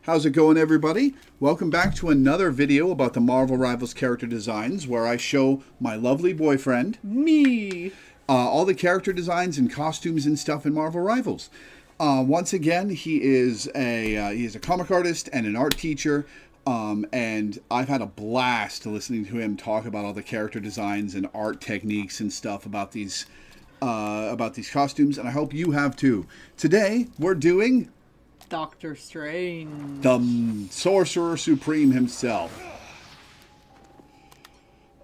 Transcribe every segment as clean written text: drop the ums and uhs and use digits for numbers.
How's it going, everybody? Welcome back to another video about the Marvel Rivals character designs, where I show my lovely boyfriend, me, all the character designs and costumes and stuff in Marvel Rivals. Once again, he is a comic artist and an art teacher, and I've had a blast listening to him talk about all the character designs and art techniques and stuff about these costumes, and I hope you have too. Today, we're doing Doctor Strange. the Sorcerer Supreme himself.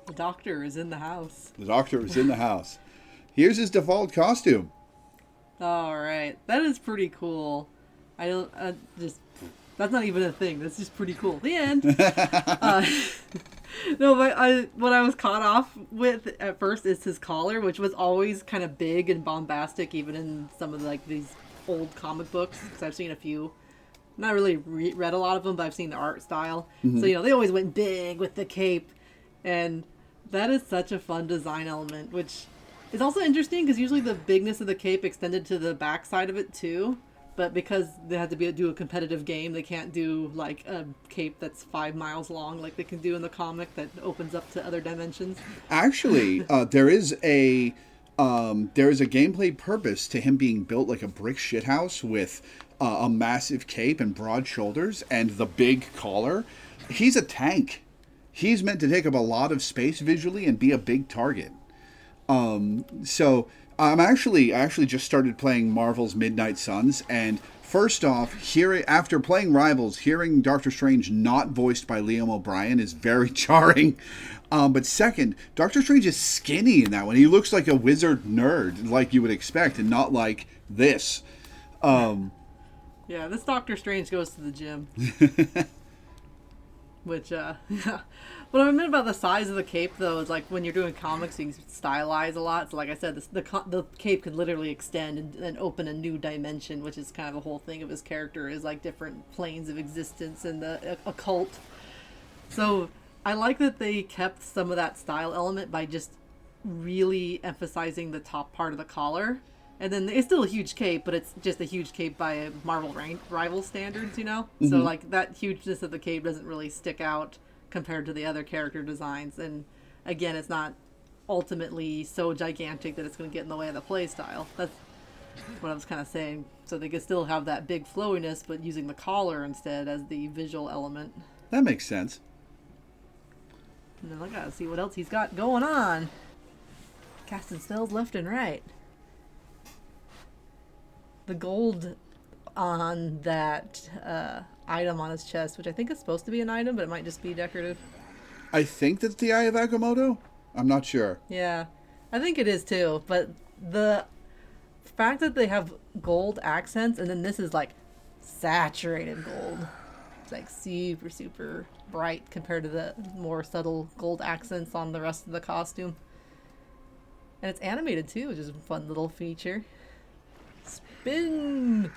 The Doctor is in the house. The Doctor is in the house. Here's his default costume. All right, that is pretty cool. That's not even a thing. That's just pretty cool. The end. No, but what I was caught off with at first is his collar, which was always kind of big and bombastic, even in some of these old comic books. Because I've seen a few. Not really read a lot of them, but I've seen the art style. Mm-hmm. So they always went big with the cape, and that is such a fun design element, which is also interesting because usually the bigness of the cape extended to the back side of it too. But because they have to do a competitive game, they can't do like a cape that's 5 miles long like they can do in the comic that opens up to other dimensions. Actually, there is a gameplay purpose to him being built like a brick shithouse with a massive cape and broad shoulders and the big collar. He's a tank. He's meant to take up a lot of space visually and be a big target. I actually just started playing Marvel's Midnight Suns, and first off, after playing Rivals, hearing Doctor Strange not voiced by Liam O'Brien is very jarring. But second, Doctor Strange is skinny in that one. He looks like a wizard nerd, like you would expect, and not like this. Yeah, this Doctor Strange goes to the gym. Which, what I meant about the size of the cape, though, is like when you're doing comics, you stylize a lot. So, like I said, the cape could literally extend and open a new dimension, which is kind of the whole thing of his character, is like different planes of existence and the occult. So, I like that they kept some of that style element by just really emphasizing the top part of the collar. And then it's still a huge cape, but it's just a huge cape by Marvel rival standards, Mm-hmm. So, like, that hugeness of the cape doesn't really stick out compared to the other character designs. And, again, it's not ultimately so gigantic that it's going to get in the way of the play style. That's what I was kind of saying. So they could still have that big flowiness, but using the collar instead as the visual element. That makes sense. And then I gotta see what else he's got going on. Casting spells left and right. The gold on that item on his chest, which I think is supposed to be an item, but it might just be decorative. I think that's the Eye of Agamotto. I'm not sure. Yeah, I think it is too. But the fact that they have gold accents, and then this is like saturated gold. It's like super, super bright compared to the more subtle gold accents on the rest of the costume. And it's animated too, which is a fun little feature. Spin!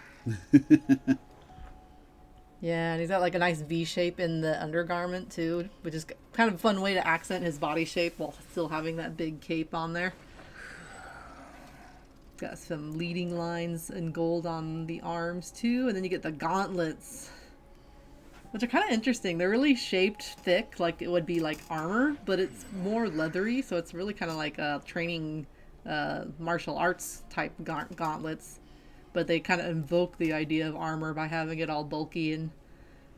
Yeah, and he's got like a nice V shape in the undergarment too, which is kind of a fun way to accent his body shape while still having that big cape on there. Got some leading lines in gold on the arms too, and then you get the gauntlets, which are kind of interesting. They're really shaped thick, like it would be like armor, but it's more leathery, so it's really kind of like a training martial arts type gauntlets. But they kind of invoke the idea of armor by having it all bulky and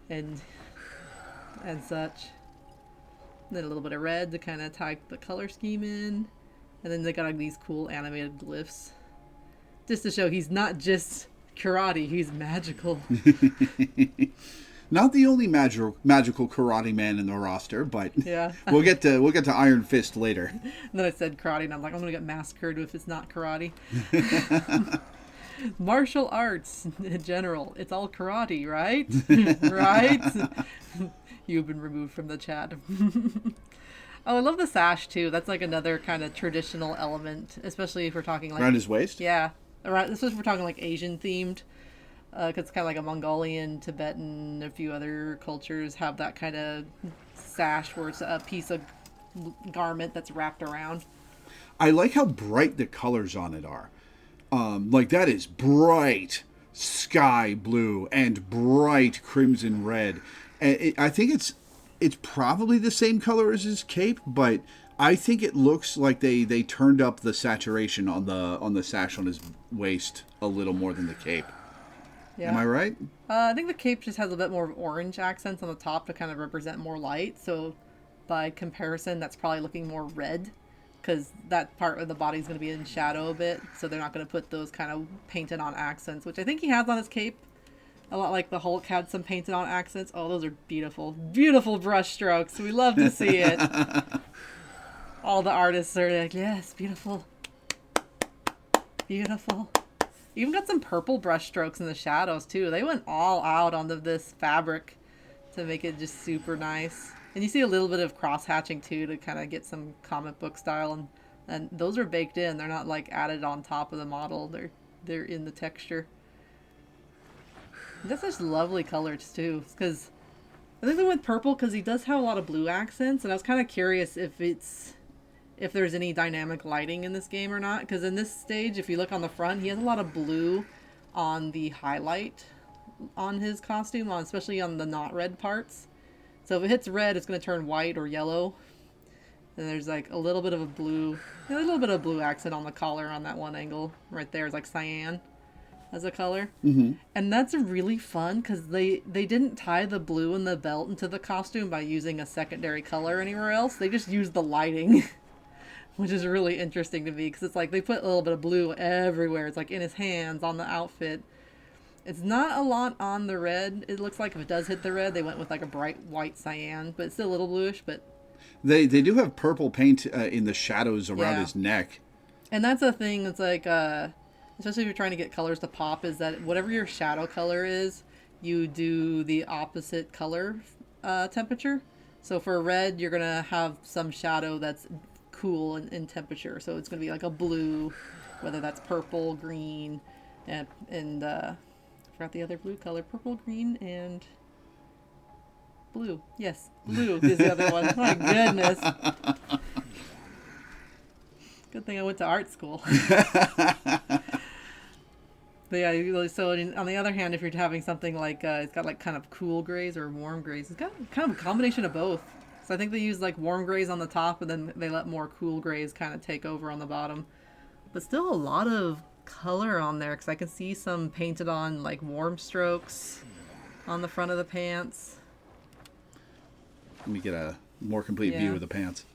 such. And then a little bit of red to kind of tie the color scheme in. And then they got these cool animated glyphs. Just to show he's not just karate, he's magical. Not the only magical karate man in the roster, but yeah. we'll get to Iron Fist later. And then I said karate, and I'm like, I'm gonna get massacred if it's not karate. Martial arts in general, it's all karate, right? Right? You've been removed from the chat. Oh, I love the sash too. That's like another kind of traditional element, especially if we're talking like around his waist. Yeah, especially if we're talking like Asian themed. Because it's kind of like a Mongolian, Tibetan, a few other cultures have that kind of sash where it's a piece of garment that's wrapped around. I like how bright the colors on it are. Like that is bright sky blue and bright crimson red. And I think it's probably the same color as his cape, but I think it looks like they turned up the saturation on the sash on his waist a little more than the cape. Yeah. Am I right? I think the cape just has a bit more orange accents on the top to kind of represent more light. So by comparison, that's probably looking more red because that part of the body is going to be in shadow a bit. So they're not going to put those kind of painted on accents, which I think he has on his cape. A lot like the Hulk had some painted on accents. Oh, those are beautiful, beautiful brush strokes. We love to see it. All the artists are like, yes, beautiful, beautiful. Even got some purple brush strokes in the shadows too. They went all out on this fabric to make it just super nice. And you see a little bit of cross hatching too to kind of get some comic book style, and those are baked in. They're not like added on top of the model. They're in the texture. That's just lovely colors too. Because I think they went purple because he does have a lot of blue accents, and I was kind of curious if there's any dynamic lighting in this game or not, because in this stage, if you look on the front, he has a lot of blue on the highlight on his costume, especially on the not red parts. So if it hits red, it's going to turn white or yellow. And there's like a little bit of a blue accent on the collar on that one angle right there. It's like cyan as a color. Mm-hmm. And that's really fun because they didn't tie the blue in the belt into the costume by using a secondary color anywhere else. They just used the lighting. Which is really interesting to me because it's like they put a little bit of blue everywhere. It's like in his hands, on the outfit. It's not a lot on the red. It looks like if it does hit the red, they went with like a bright white cyan, but it's still a little bluish. But they do have purple paint in the shadows around his neck. And that's a thing. It's like, especially if you're trying to get colors to pop, is that whatever your shadow color is, you do the opposite color temperature. So for red, you're gonna have some shadow that's cool in temperature, so it's going to be like a blue, whether that's purple, green, and I forgot the other blue color, purple, green, and blue. Yes, blue is the other one. My goodness. Good thing I went to art school. But yeah, so on the other hand, if you're having something like, it's got like kind of cool grays or warm grays, it's got kind of a combination of both. So I think they use like warm grays on the top and then they let more cool grays kind of take over on the bottom. But still a lot of color on there because I can see some painted on like warm strokes on the front of the pants. Let me get a more complete view of the pants.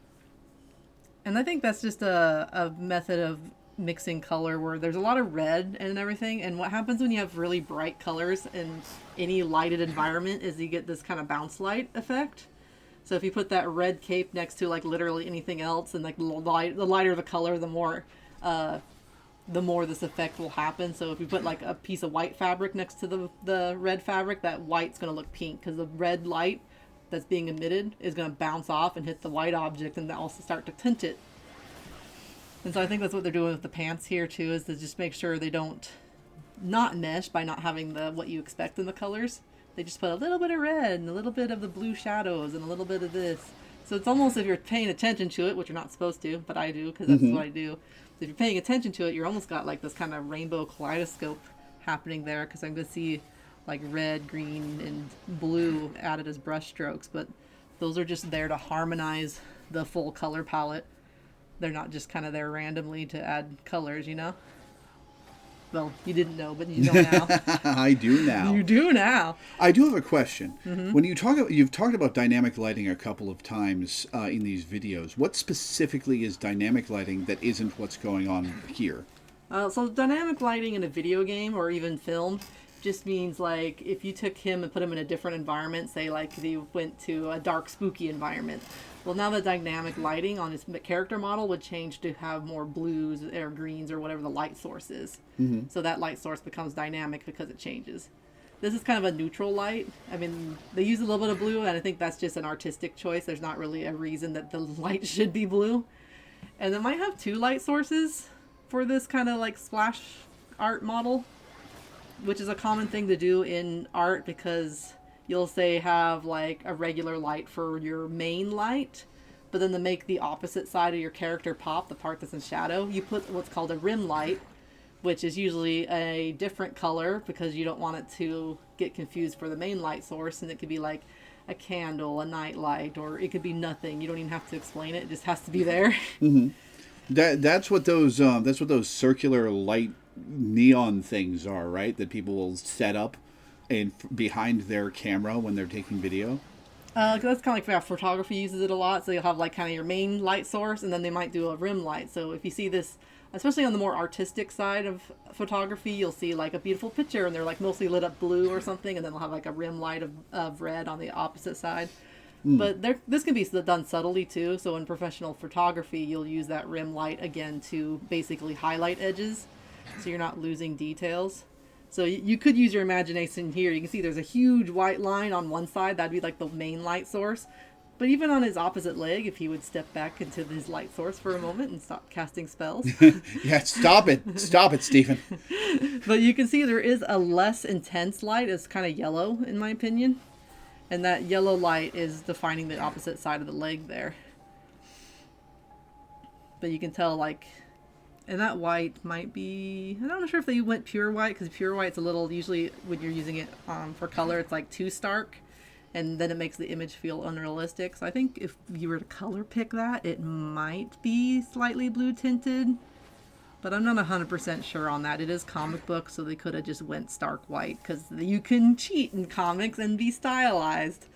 And I think that's just a method of mixing color where there's a lot of red and everything. And what happens when you have really bright colors in any lighted environment is you get this kind of bounce light effect. So if you put that red cape next to like literally anything else, and like the lighter the color, the more this effect will happen. So if you put like a piece of white fabric next to the red fabric, that white's going to look pink because the red light that's being emitted is going to bounce off and hit the white object and also start to tint it. And so I think that's what they're doing with the pants here too, is to just make sure they don't not mesh by not having what you expect in the colors. They just put a little bit of red and a little bit of the blue shadows and a little bit of this. So it's almost, if you're paying attention to it, which you're not supposed to, but I do because that's what I do. So if you're paying attention to it, you're almost got like this kind of rainbow kaleidoscope happening there because I'm going to see like red, green, and blue added as brush strokes. But those are just there to harmonize the full color palette. They're not just kind of there randomly to add colors, you know? Well, you didn't know, but you know now. I do now. You do now. I do have a question. Mm-hmm. When you've talked about dynamic lighting a couple of times in these videos. What specifically is dynamic lighting that isn't what's going on here? So dynamic lighting in a video game or even film just means like if you took him and put him in a different environment, say like if you went to a dark, spooky environment. Well, now the dynamic lighting on his character model would change to have more blues or greens or whatever the light source is. Mm-hmm. So that light source becomes dynamic because it changes. This is kind of a neutral light. I mean, they use a little bit of blue, and I think that's just an artistic choice. There's not really a reason that the light should be blue. And they might have two light sources for this kind of like splash art model, which is a common thing to do in art because you'll say have like a regular light for your main light, but then to make the opposite side of your character pop, the part that's in shadow, you put what's called a rim light, which is usually a different color because you don't want it to get confused for the main light source, and it could be like a candle, a night light, or it could be nothing. You don't even have to explain it. It just has to be there. That's what those circular light neon things are, right? That people will set up and behind their camera when they're taking video. 'Cause that's kind of like how photography uses it a lot. So you'll have like kind of your main light source, and then they might do a rim light. So if you see this, especially on the more artistic side of photography, you'll see like a beautiful picture, and they're like mostly lit up blue or something, and then they'll have like a rim light of red on the opposite side. But this can be done subtly too. So in professional photography, you'll use that rim light again to basically highlight edges, so you're not losing details. So you could use your imagination here. You can see there's a huge white line on one side. That'd be like the main light source. But even on his opposite leg, if he would step back into his light source for a moment and stop casting spells. Yeah, stop it, Stephen. But you can see there is a less intense light. It's kind of yellow, in my opinion. And that yellow light is defining the opposite side of the leg there. But you can tell, like, and that white might be, I'm not sure if they went pure white, because pure white's a little, usually when you're using it for color, it's like too stark, and then it makes the image feel unrealistic. So I think if you were to color pick that, it might be slightly blue tinted, but I'm not 100% sure on that. It is comic book, so they could have just went stark white, because you can cheat in comics and be stylized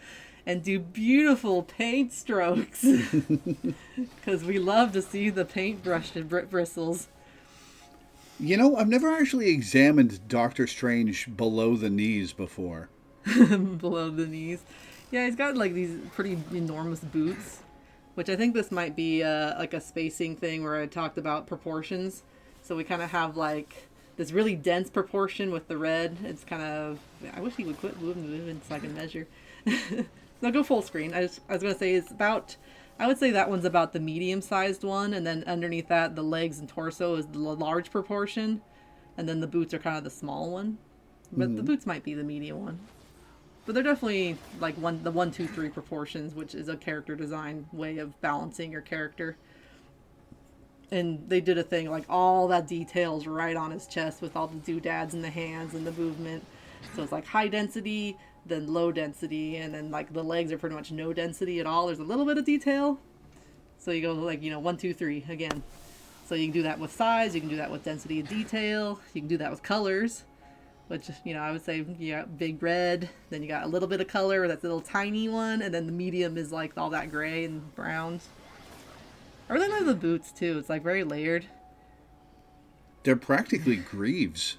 and do beautiful paint strokes, because we love to see the paintbrush and bristles. You know, I've never actually examined Doctor Strange below the knees before. Below the knees. Yeah, he's got like these pretty enormous boots, which I think this might be like a spacing thing where I talked about proportions. So we kind of have like this really dense proportion with the red. It's kind of, I wish he would quit moving so I can measure. No, go full screen. I was going to say it's about, I would say that one's about the medium-sized one, and then underneath that, the legs and torso is the large proportion, and then the boots are kind of the small one. But the boots might be the medium one. But they're definitely like the 1, 2, 3 proportions, which is a character design way of balancing your character. And they did a thing like all that details right on his chest with all the doodads and the hands and the movement. So it's like high density, then low density, and then like the legs are pretty much no density at all. There's a little bit of detail. So you go like, 1, 2, 3 again. So you can do that with size, you can do that with density and detail, you can do that with colors, which, I would say you got big red, then you got a little bit of color, that's a little tiny one, and then the medium is like all that gray and browns. I really love the boots too. It's like very layered. They're practically greaves.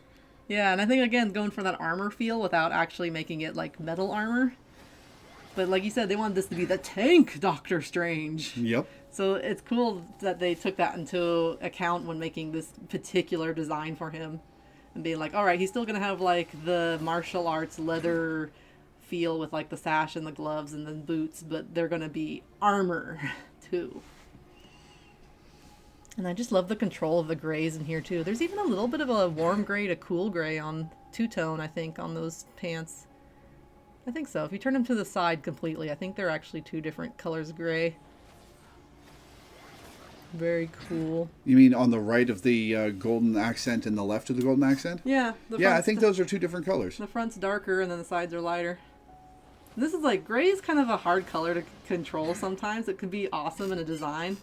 Yeah, and I think, again, going for that armor feel without actually making it like metal armor. But like you said, they wanted this to be the tank Doctor Strange. Yep. So it's cool that they took that into account when making this particular design for him. And being like, all right, he's still going to have like the martial arts leather feel with like the sash and the gloves and the boots, but they're going to be armor too. And I just love the control of the grays in here too. There's even a little bit of a warm gray to cool gray on two-tone, I think, on those pants. I think so. If you turn them to the side completely, I think they're actually 2 different colors of gray. Very cool. You mean on the right of the golden accent and the left of the golden accent? Yeah. Yeah, I think those are 2 different colors. The front's darker and then the sides are lighter. And this is like, gray is kind of a hard color to control sometimes. It could be awesome in a design,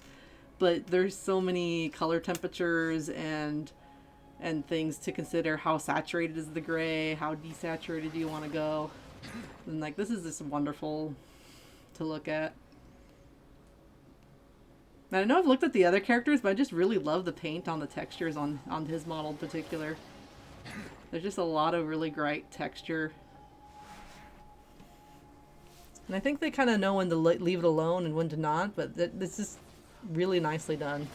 but there's so many color temperatures and things to consider. How saturated is the gray? How desaturated do you want to go? And like, this is just wonderful to look at. And I know I've looked at the other characters, but I just really love the paint on the textures on his model in particular. There's just a lot of really great texture. And I think they kind of know when to leave it alone and when to not, but this is really nicely done.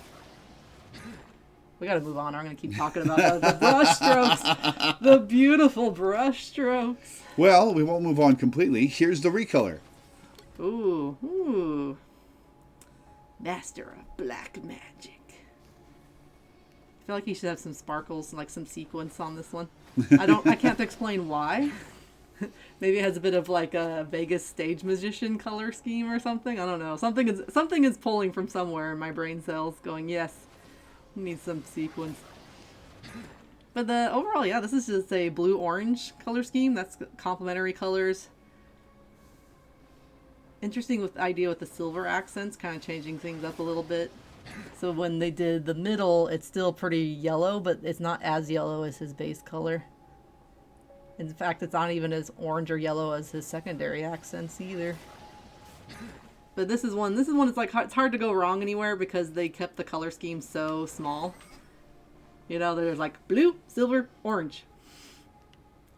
We got to move on. I'm going to keep talking about the brush strokes. The beautiful brush strokes. Well, we won't move on completely. Here's the recolor. Ooh. Master of Black Magic. I feel like he should have some sparkles, like some sequins on this one. I can't explain why. Maybe it has a bit of like a Vegas stage magician color scheme or something. I don't know. Something is pulling from somewhere in my brain cells going, yes, need some sequins. But the overall, yeah, this is just a blue-orange color scheme. That's complementary colors. Interesting with the idea with the silver accents, kind of changing things up a little bit. So when they did the middle, it's still pretty yellow, but it's not as yellow as his base color. In fact, it's not even as orange or yellow as his secondary accents either. But this is one it's like it's hard to go wrong anywhere because they kept the color scheme so small. You know, there's like blue, silver, orange.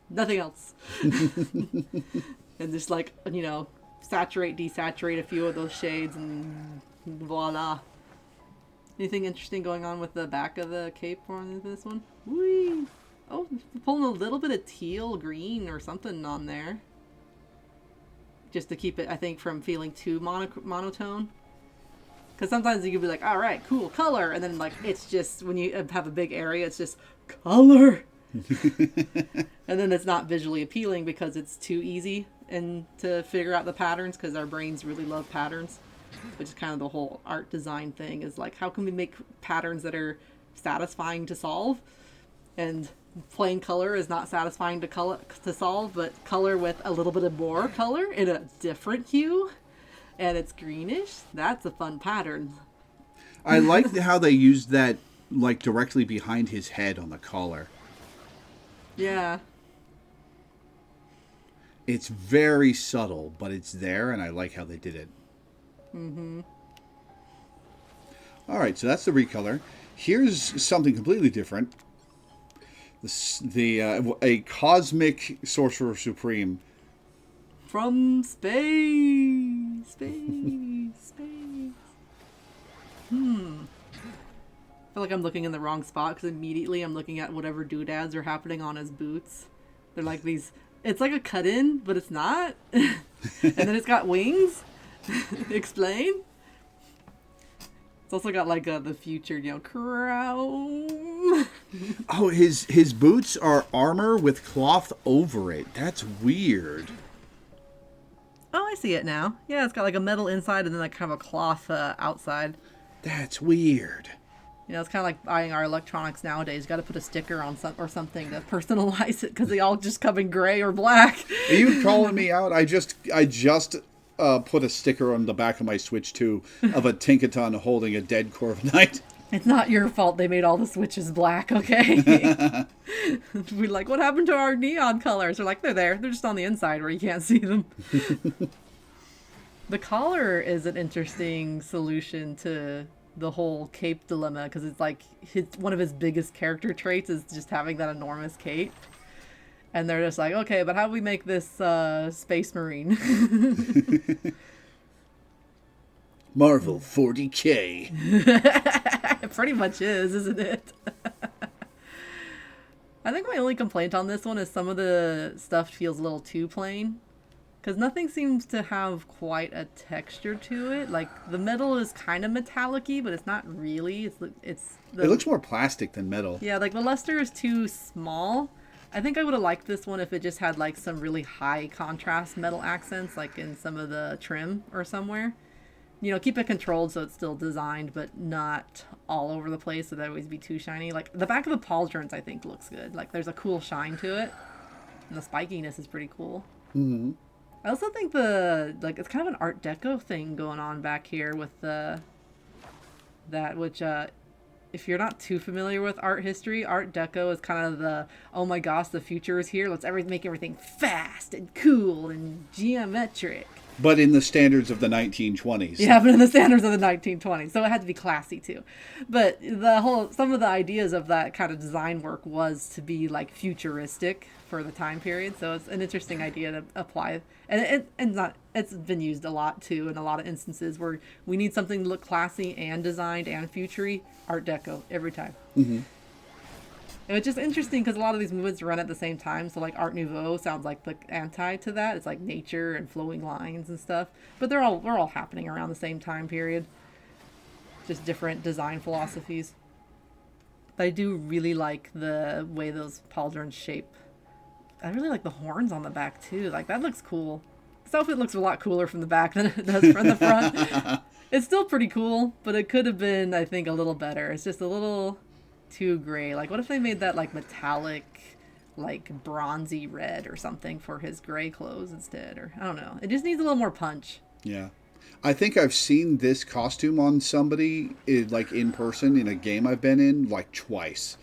Nothing else. And just like, you know, saturate, desaturate a few of those shades and voila. Anything interesting going on with the back of the cape on this one? Whee! Oh, pulling a little bit of teal green or something on there. Just to keep it, I think, from feeling too monotone. Because sometimes you can be like, all right, cool, color. And then, like, it's just, when you have a big area, it's just color. And then it's not visually appealing because it's too easy and to figure out the patterns because our brains really love patterns. Which is kind of the whole art design thing is like, how can we make patterns that are satisfying to solve? And plain color is not satisfying to solve, but color with a little bit of more color in a different hue, and it's greenish. That's a fun pattern. I like how they used that like directly behind his head on the collar. Yeah. It's very subtle, but it's there, and I like how they did it. Mm-hmm. All right, so that's the recolor. Here's something completely different. A cosmic sorcerer supreme From space. Space. I feel like I'm looking in the wrong spot because immediately I'm looking at whatever doodads are happening on his boots. They're like these, it's like a cut-in, but it's not. And then it's got wings. Explain. It's also got like the future, you know, crown. Oh, his boots are armor with cloth over it. That's weird. Oh, I see it now. Yeah, it's got like a metal inside and then like kind of a cloth outside. That's weird. You know, it's kind of like buying our electronics nowadays. You got to put a sticker on something to personalize it because they all just come in gray or black. Are you calling me out? I just put a sticker on the back of my Switch 2 of a Tinkaton holding a dead Corviknight. It's not your fault they made all the switches black, okay? We're like, what happened to our neon colors? They're like, they're there. They're just on the inside where you can't see them. The collar is an interesting solution to the whole cape dilemma because it's like one of his biggest character traits is just having that enormous cape. And they're just like, okay, but how do we make this Space Marine? Marvel 40K. It pretty much is, isn't it? I think my only complaint on this one is some of the stuff feels a little too plain. Because nothing seems to have quite a texture to it. Like, the metal is kind of metallic-y, but it's not really. It looks more plastic than metal. Yeah, like, the luster is too small. I think I would have liked this one if it just had, like, some really high contrast metal accents, like in some of the trim or somewhere. You know, keep it controlled so it's still designed, but not all over the place so that it always be too shiny. Like, the back of the pauldrons, I think, looks good. Like, there's a cool shine to it. And the spikiness is pretty cool. Mm-hmm. I also think it's kind of an Art Deco thing going on back here with which, if you're not too familiar with art history, Art Deco is kind of the, oh my gosh, the future is here. Let's make everything fast and cool and geometric. But in the standards of the 1920s. Yeah, but in the standards of the 1920s. So it had to be classy too. But some of the ideas of that kind of design work was to be like futuristic for the time period. So it's an interesting idea to apply. And it's been used a lot too in a lot of instances where we need something to look classy and designed and futury. Art Deco every time. Mm-hmm. And it's just interesting because a lot of these movements run at the same time. So like Art Nouveau sounds like the anti to that. It's like nature and flowing lines and stuff. But they're all happening around the same time period. Just different design philosophies. But I do really like the way those pauldrons shape. I really like the horns on the back too. Like that looks cool. This outfit looks a lot cooler from the back than it does from the front. It's still pretty cool, but it could have been, I think, a little better. It's just a little too gray. Like, what if they made that like metallic, like bronzy red or something for his gray clothes instead? Or I don't know. It just needs a little more punch. Yeah. I think I've seen this costume on somebody, like in person in a game I've been in, like twice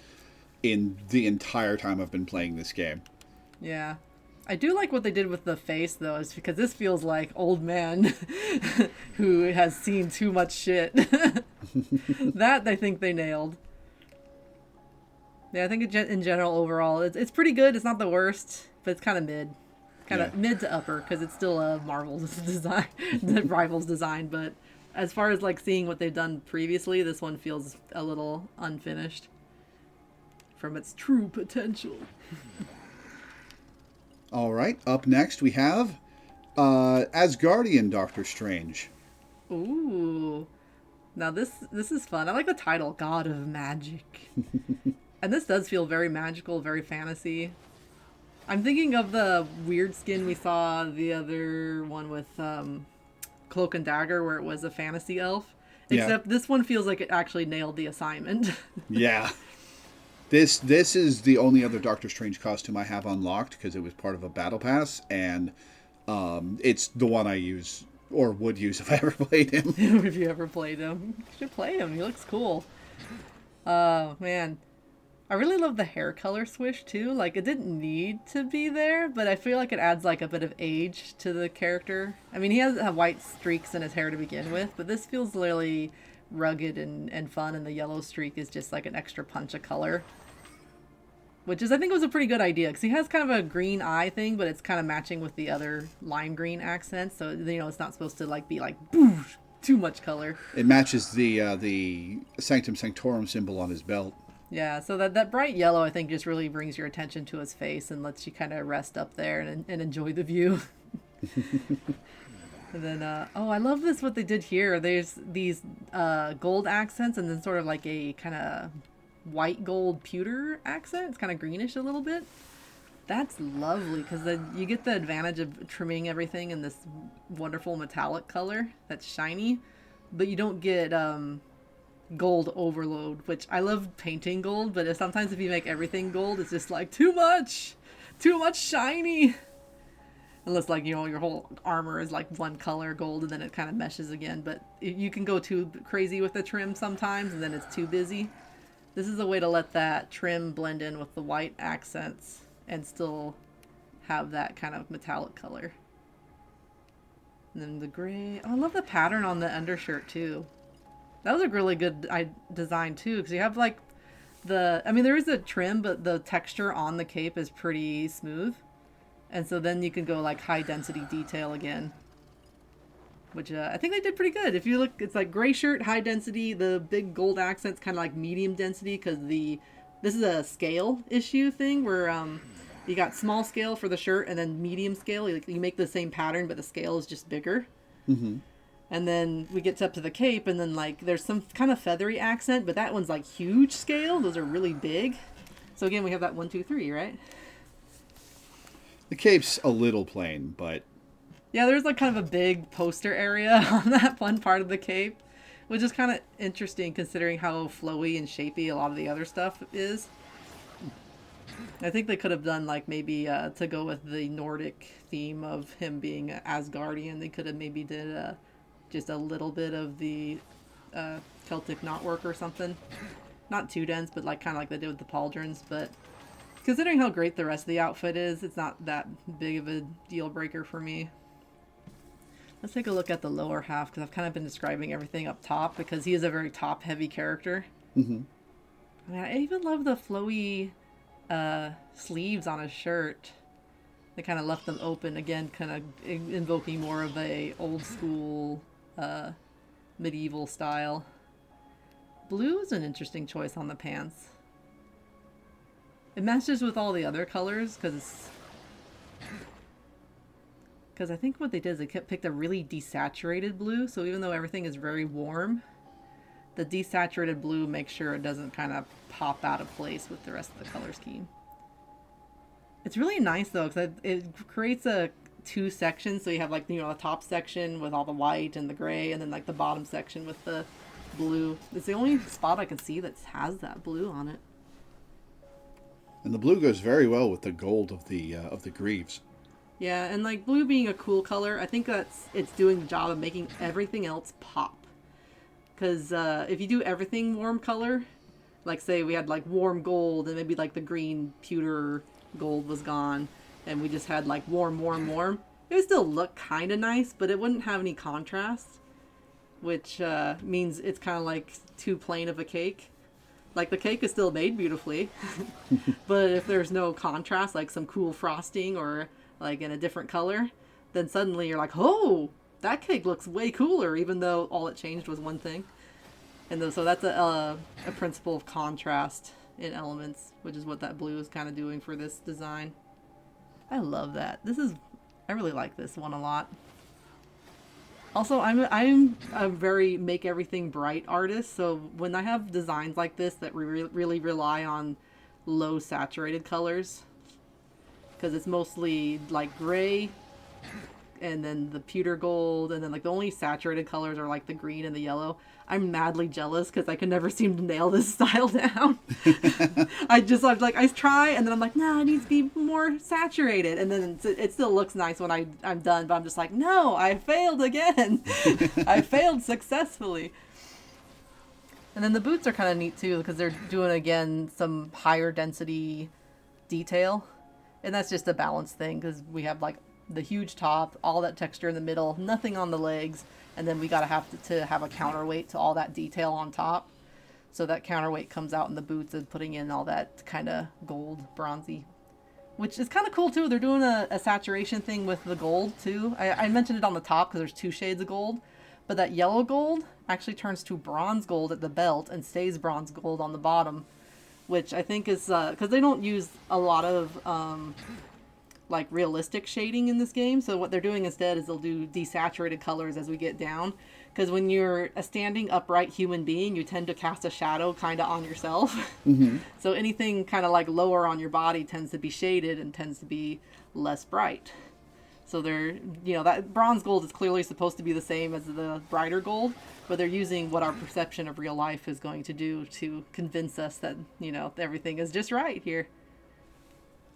in the entire time I've been playing this game. Yeah. I do like what they did with the face, though, is because this feels like old man who has seen too much shit. That I think they nailed. Yeah, I think in general, overall, it's pretty good. It's not the worst, but it's kind of mid. Kind of mid to upper, because it's still a Marvel's design, the Rivals design, but as far as like seeing what they've done previously, this one feels a little unfinished from its true potential. All right, up next we have Asgardian Doctor Strange. Ooh. Now this is fun. I like the title, God of Magic. And this does feel very magical, very fantasy. I'm thinking of the weird skin we saw the other one with Cloak and Dagger, where it was a fantasy elf. Except this one feels like it actually nailed the assignment. Yeah. This is the only other Doctor Strange costume I have unlocked because it was part of a battle pass, and it's the one I use or would use if I ever played him. If you ever played him, you should play him. He looks cool. Oh man, I really love the hair color swish too. Like it didn't need to be there, but I feel like it adds like a bit of age to the character. I mean, he has white streaks in his hair to begin with, but this feels really rugged and fun, and the yellow streak is just like an extra punch of color. Which is, I think, was a pretty good idea, because he has kind of a green eye thing, but it's kind of matching with the other lime green accents, so, you know, it's not supposed to, like, be, like, boosh, too much color. It matches the Sanctum Sanctorum symbol on his belt. Yeah, so that bright yellow, I think, just really brings your attention to his face and lets you kind of rest up there and enjoy the view. And then, I love this, what they did here. There's these gold accents and then sort of like a kind of white gold pewter accent. It's kind of greenish a little bit. That's lovely, because then you get the advantage of trimming everything in this wonderful metallic color that's shiny, but you don't get gold overload, which I love painting gold, but sometimes if you make everything gold, it's just like too much shiny. Unless, like, you know, your whole armor is like one color gold and then it kind of meshes again, but you can go too crazy with the trim sometimes and then it's too busy. This is a way to let that trim blend in with the white accents and still have that kind of metallic color. And then the gray. Oh, I love the pattern on the undershirt too. That was a really good design too, because you have like there is a trim, but the texture on the cape is pretty smooth. And so then you can go like high density detail again. Which I think they did pretty good. If you look, it's like gray shirt, high density. The big gold accent's kind of like medium density, because this is a scale issue thing where you got small scale for the shirt and then medium scale. You make the same pattern, but the scale is just bigger. Mm-hmm. And then we get up to the cape, and then like there's some kind of feathery accent, but that one's like huge scale. Those are really big. So again, we have that 1, 2, 3, right? The cape's a little plain, but yeah, there's like kind of a big poster area on that one part of the cape, which is kind of interesting considering how flowy and shapy a lot of the other stuff is. I think they could have done like maybe to go with the Nordic theme of him being Asgardian, they could have maybe did just a little bit of the Celtic knotwork or something. Not too dense, but like kind of like they did with the pauldrons. But considering how great the rest of the outfit is, it's not that big of a deal breaker for me. Let's take a look at the lower half, because I've kind of been describing everything up top, because he is a very top-heavy character. Mm-hmm. I mean, I even love the flowy sleeves on his shirt. They kind of left them open, again, kind of invoking more of a old-school medieval style. Blue is an interesting choice on the pants. It matches with all the other colors, because I think what they did is they picked a really desaturated blue, so even though everything is very warm, the desaturated blue makes sure it doesn't kind of pop out of place with the rest of the color scheme. It's really nice though, because it creates two sections, so you have like, you know, a top section with all the white and the gray, and then like the bottom section with the blue. It's the only spot I can see that has that blue on it. And the blue goes very well with the gold of the greaves. Yeah, and like blue being a cool color, I think it's doing the job of making everything else pop. Because if you do everything warm color, like say we had like warm gold and maybe like the green pewter gold was gone, and we just had like warm, warm, warm, it would still look kind of nice, but it wouldn't have any contrast, which means it's kind of like too plain of a cake. Like the cake is still made beautifully, but if there's no contrast, like some cool frosting or like in a different color, then suddenly you're like, oh, that cake looks way cooler, even though all it changed was one thing. And so that's a principle of contrast in elements, which is what that blue is kind of doing for this design. I love that. I really like this one a lot. Also, I'm a very make everything bright artist, so when I have designs like this that really rely on low saturated colors, because it's mostly like gray and then the pewter gold, and then like the only saturated colors are like the green and the yellow. I'm madly jealous because I can never seem to nail this style down. I try, and then I'm like, no, it needs to be more saturated, and then it still looks nice when I'm done, but I'm just like, no, I failed again. I failed successfully. And then the boots are kind of neat too because they're doing again some higher density detail, and that's just a balance thing because we have like the huge top, all that texture in the middle, nothing on the legs, and then we gotta have to have a counterweight to all that detail on top. So that counterweight comes out in the boots and putting in all that kind of gold, bronzy, which is kind of cool too. They're doing a saturation thing with the gold too. I mentioned it on the top because there's 2 shades of gold, but that yellow gold actually turns to bronze gold at the belt and stays bronze gold on the bottom, which I think is because they don't use a lot of like realistic shading in this game. So what they're doing instead is they'll do desaturated colors as we get down. Because when you're a standing upright human being, you tend to cast a shadow kind of on yourself. Mm-hmm. So anything kind of like lower on your body tends to be shaded and tends to be less bright. So that bronze gold is clearly supposed to be the same as the brighter gold, but they're using what our perception of real life is going to do to convince us that, everything is just right here.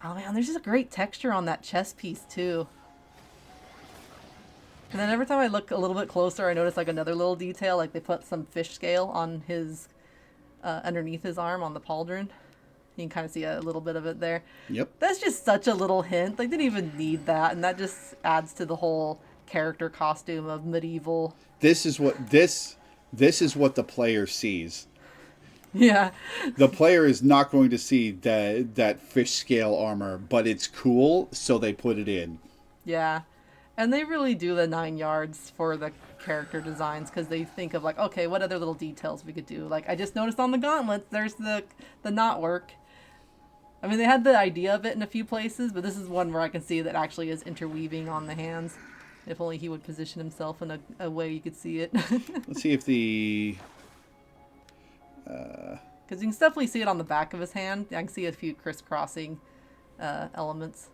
Oh man, there's just a great texture on that chest piece too. And then every time I look a little bit closer, I notice like another little detail, like they put some fish scale on his, underneath his arm on the pauldron. You can kind of see a little bit of it there. Yep. That's just such a little hint. They didn't even need that, and that just adds to the whole character costume of medieval. This is what the player sees. Yeah. The player is not going to see that fish scale armor, but it's cool, so they put it in. Yeah. And they really do the 9 yards for the character designs because they think of like, okay, what other little details we could do? Like I just noticed on the gauntlets, there's the knotwork. I mean, they had the idea of it in a few places, but this is one where I can see that actually is interweaving on the hands. If only he would position himself in a way you could see it. Let's see if the... Because you can definitely see it on the back of his hand. I can see a few crisscrossing elements.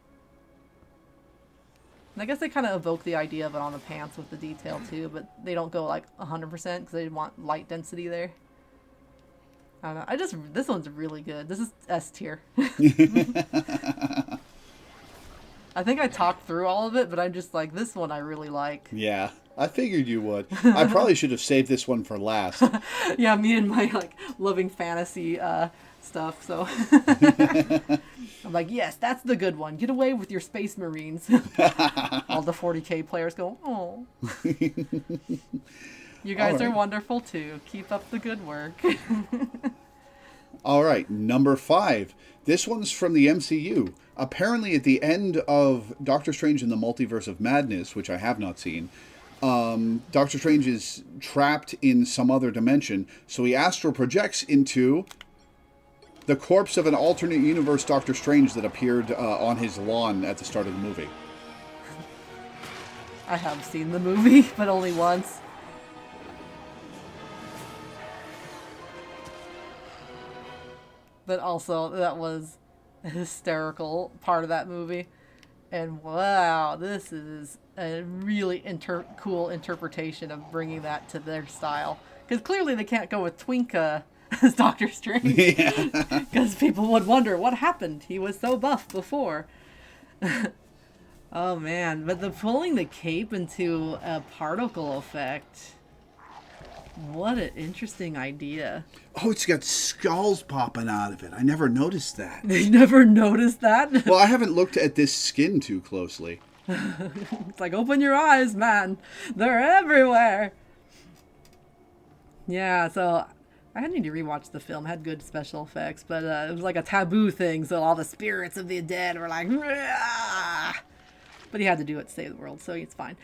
And I guess they kind of evoke the idea of it on the pants with the detail too, but they don't go like 100% because they want light density there. I don't know. This one's really good. This is S tier. I think I talked through all of it, but I'm just like, this one I really like. Yeah, I figured you would. I probably should have saved this one for last. Yeah, me and my like loving fantasy stuff. So I'm like, yes, that's the good one. Get away with your Space Marines. All the 40K players go, oh. You guys are wonderful too. Keep up the good work. All right, number 5. This one's from the MCU. Apparently at the end of Doctor Strange in the Multiverse of Madness, which I have not seen, Doctor Strange is trapped in some other dimension, so he astral projects into the corpse of an alternate universe Doctor Strange that appeared on his lawn at the start of the movie. I have seen the movie, but only once. But also, that was a hysterical part of that movie. And wow, this is a really cool interpretation of bringing that to their style. Because clearly they can't go with Twinka as Doctor Strange. Yeah. Because people would wonder what happened. He was so buff before. Oh man, but the pulling the cape into a particle effect. What an interesting idea. Oh, it's got skulls popping out of it. I never noticed that. They never noticed that? Well, I haven't looked at this skin too closely. It's like, open your eyes, man. They're everywhere. Yeah, so I need to rewatch the film. It had good special effects, but it was like a taboo thing, so all the spirits of the dead were like, "Rah!" But he had to do it to save the world, so it's fine.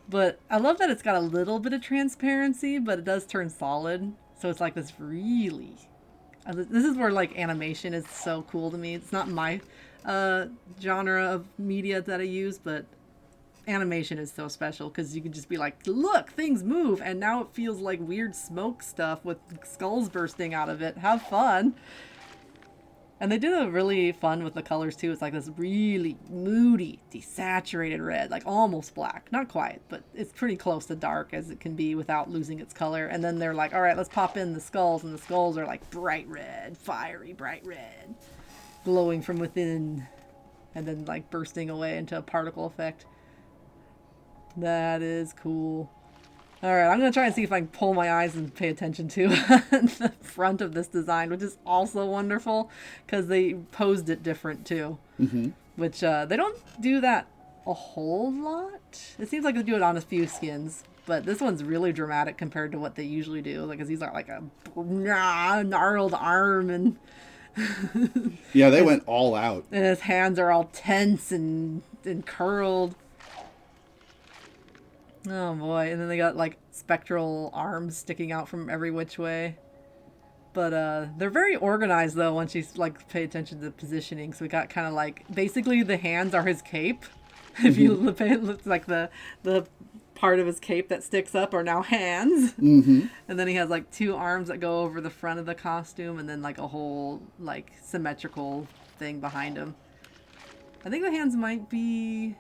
But I love that it's got a little bit of transparency, but it does turn solid. So it's like this really... This is where like animation is so cool to me. It's not my genre of media that I use, but animation is so special because you can just be like, look, things move, and now it feels like weird smoke stuff with skulls bursting out of it. Have fun. And they did a really fun with the colors too. It's like this really moody, desaturated red, like almost black. Not quite, but it's pretty close to dark as it can be without losing its color. And then they're like, all right, let's pop in the skulls. And the skulls are like bright red, fiery, bright red, glowing from within, and then like bursting away into a particle effect. That is cool. All right, I'm going to try and see if I can pull my eyes and pay attention to the front of this design, which is also wonderful because they posed it different too, which they don't do that a whole lot. It seems like they do it on a few skins, but this one's really dramatic compared to what they usually do. Like, 'cause he's got like a gnarled arm and Yeah, they went all out. and his hands are all tense and curled. Oh boy, and then they got like spectral arms sticking out from every which way. But they're very organized though once you like pay attention to the positioning. So we got kind of like basically the hands are his cape. If you look, it looks like the part of his cape that sticks up are now hands. And then he has like two arms that go over the front of the costume, and then like a whole like symmetrical thing behind him. I think the hands might be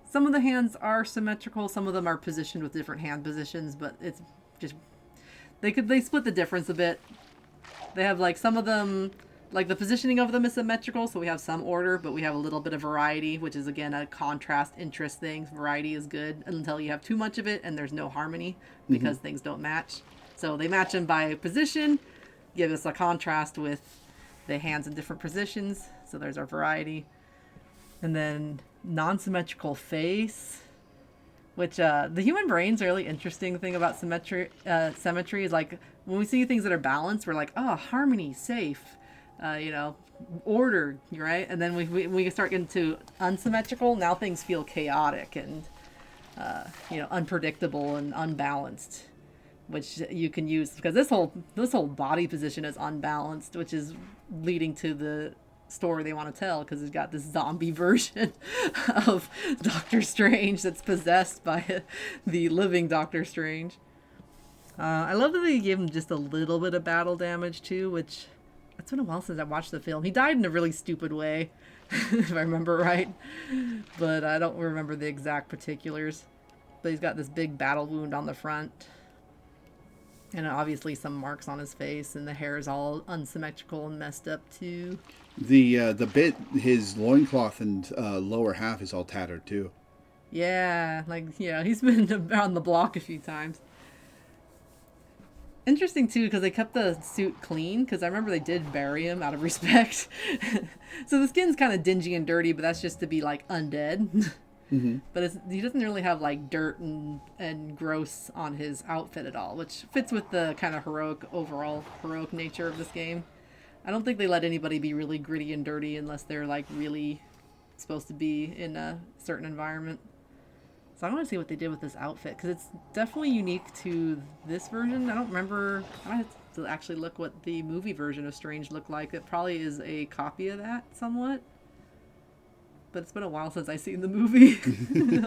some of the hands are symmetrical, some of them are positioned with different hand positions, but it's just they split the difference a bit. They have like some of them, like the positioning of them is symmetrical, so we have some order, but we have a little bit of variety, which is again a contrast interest thing. Variety is good until you have too much of it and there's no harmony because things don't match. So they match them by position, give us a contrast with the hands in different positions. So there's our variety. And then non-symmetrical face, which the human brain's a really interesting thing about symmetry is like when we see things that are balanced, we're like, oh, harmony, safe, order, right? And then we start getting to unsymmetrical, now things feel chaotic and unpredictable and unbalanced, which you can use because this whole body position is unbalanced, which is leading to the story they want to tell because it's got this zombie version of Doctor Strange that's possessed by the living Doctor Strange. I love that they gave him just a little bit of battle damage too, which it's been a while since I watched the film. He died in a really stupid way, if I remember right, but I don't remember the exact particulars. But he's got this big battle wound on the front. And obviously some marks on his face, and the hair is all unsymmetrical and messed up too. The bit, his loincloth and lower half is all tattered too. Yeah, he's been on the block a few times. Interesting too, because they kept the suit clean, because I remember they did bury him out of respect. So the skin's kind of dingy and dirty, but that's just to be like undead. But he doesn't really have like dirt and gross on his outfit at all, which fits with the kind of heroic nature of this game. I don't think they let anybody be really gritty and dirty unless they're like really supposed to be in a certain environment. So I want to see what they did with this outfit because it's definitely unique to this version. I don't remember. I have to actually look what the movie version of Strange looked like. It probably is a copy of that somewhat. But it's been a while since I've seen the movie.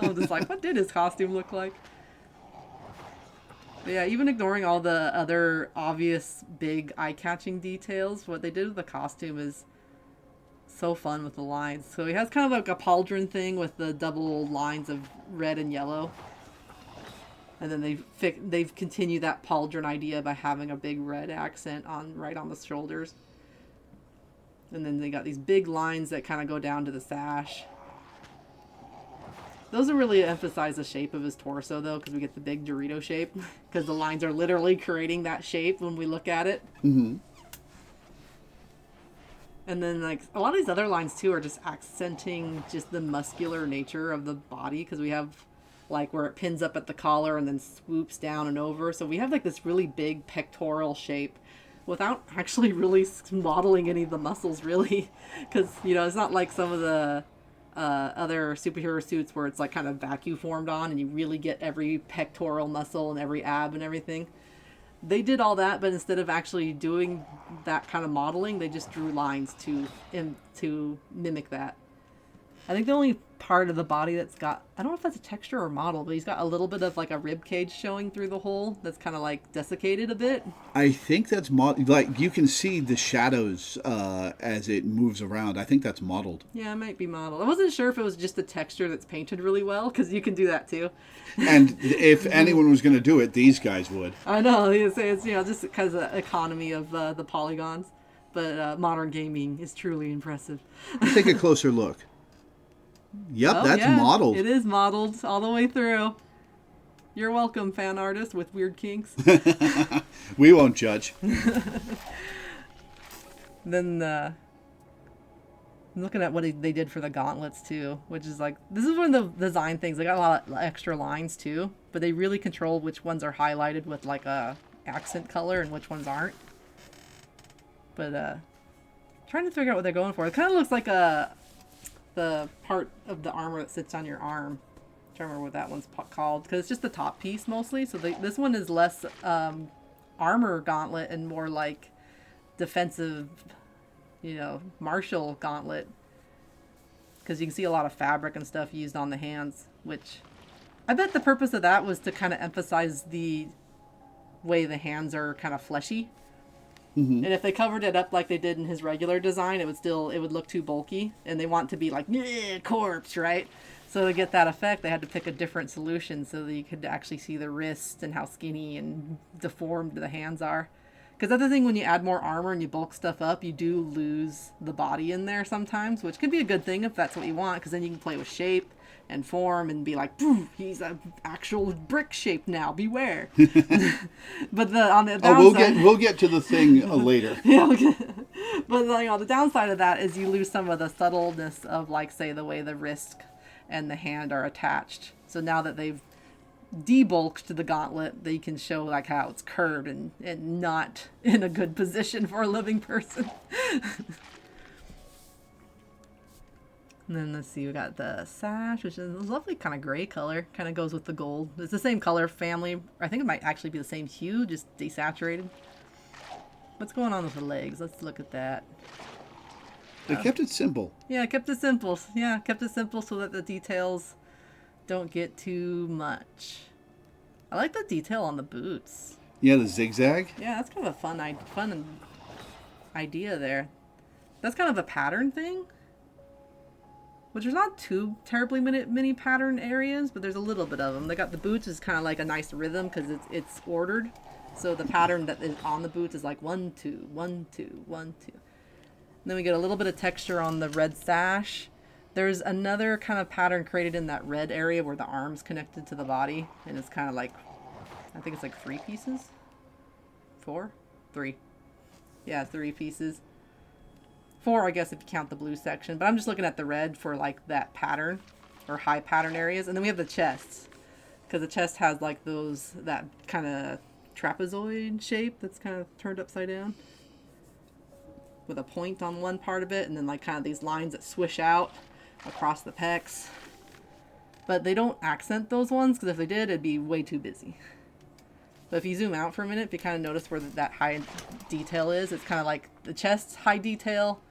I'm just like, what did his costume look like? But yeah, even ignoring all the other obvious big eye-catching details, what they did with the costume is so fun with the lines. So he has kind of like a pauldron thing with the double lines of red and yellow. And then they've continued that pauldron idea by having a big red accent right on the shoulders. And then they got these big lines that kind of go down to the sash. Those are really emphasize the shape of his torso, though, because we get the big Dorito shape. Because the lines are literally creating that shape when we look at it. Mm-hmm. And then, like, a lot of these other lines, too, are just accenting just the muscular nature of the body. Because we have, like, where it pins up at the collar and then swoops down and over. So we have, like, this really big pectoral shape without actually really modeling any of the muscles, really. Because, you know, it's not like some of the other superhero suits where it's, like, kind of vacuum formed on and you really get every pectoral muscle and every ab and everything. They did all that, but instead of actually doing that kind of modeling, they just drew lines to mimic that. I think the only part of the body that's got, I don't know if that's a texture or model, but he's got a little bit of like a rib cage showing through the hole that's kind of like desiccated a bit. I think that's like you can see the shadows as it moves around. I think that's modeled. Yeah, it might be modeled. I wasn't sure if it was just the texture that's painted really well, because you can do that too. And if anyone was going to do it, these guys would. I know, it's you know, just because of the economy of the polygons. But modern gaming is truly impressive. Let's take a closer look. Yep, that's modeled. It is modeled all the way through. You're welcome, fan artist with weird kinks. We won't judge. Then I'm looking at what they did for the gauntlets too, which is like, this is one of the design things. They got a lot of extra lines too, but they really control which ones are highlighted with like a accent color and which ones aren't. But trying to figure out what they're going for. It kind of looks like the part of the armor that sits on your arm. I'm trying to remember what that one's called, because it's just the top piece mostly. So this one is less armor gauntlet and more like defensive, you know, martial gauntlet, because you can see a lot of fabric and stuff used on the hands, which I bet the purpose of that was to kind of emphasize the way the hands are kind of fleshy. Mm-hmm. And if they covered it up like they did in his regular design, it would look too bulky, and they want to be like corpse, right? So to get that effect, they had to pick a different solution so that you could actually see the wrist and how skinny and deformed the hands are. Because that's the thing, when you add more armor and you bulk stuff up, you do lose the body in there sometimes, which can be a good thing if that's what you want, because then you can play with shape and form and be like, he's an actual brick shape now, beware. But on the downside, we'll get to the thing later. Yeah, okay. But the downside of that is you lose some of the subtleness of, like, say, the way the wrist and the hand are attached. So now that they've debulked the gauntlet, they can show like how it's curved and not in a good position for a living person. And then let's see, we got the sash, which is a lovely kind of gray color, kind of goes with the gold. It's the same color family. I think it might actually be the same hue, just desaturated. What's going on with the legs? Let's look at that. They kept it simple. Yeah, kept it simple. Yeah, kept it simple so that the details don't get too much. I like the detail on the boots. Yeah, the zigzag. Yeah, that's kind of a fun idea there. That's kind of a pattern thing, which there's not too terribly many pattern areas, but there's a little bit of them. They got the boots is kind of like a nice rhythm because it's ordered. So the pattern that is on the boots is like 1 2 1 2 1 2. And then we get a little bit of texture on the red sash. There's another kind of pattern created in that red area where the arm's connected to the body, and it's kind of like, I think it's like 3 pieces? 4? 3. Yeah, 3 pieces. 4, I guess, if you count the blue section. But I'm just looking at the red for like that pattern or high pattern areas. And then we have the chests, because the chest has like that kind of trapezoid shape that's kind of turned upside down with a point on one part of it, and then like kind of these lines that swish out across the pecs. But they don't accent those ones, because if they did, it'd be way too busy. But if you zoom out for a minute, if you kind of notice where that high detail is, it's kind of like the chest's high detail,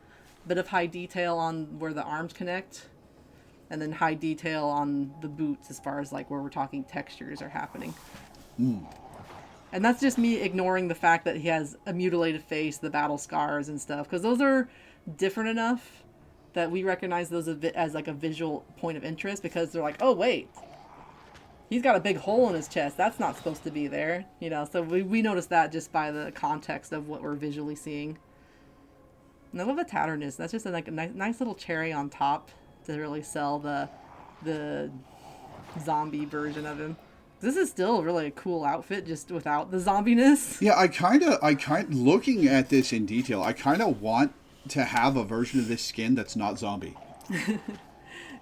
bit of high detail on where the arms connect, and then high detail on the boots as far as like where we're talking textures are happening. And that's just me ignoring the fact that he has a mutilated face, the battle scars and stuff, because those are different enough that we recognize those as like a visual point of interest, because they're like, oh wait, He's got a big hole in his chest. That's not supposed to be there, you know. So we noticed that just by the context of what we're visually seeing. And I love the tatterness. That's just a nice little cherry on top to really sell the zombie version of him. This is still really a cool outfit, just without the zombiness. Yeah, looking at this in detail, I kind of want to have a version of this skin that's not zombie.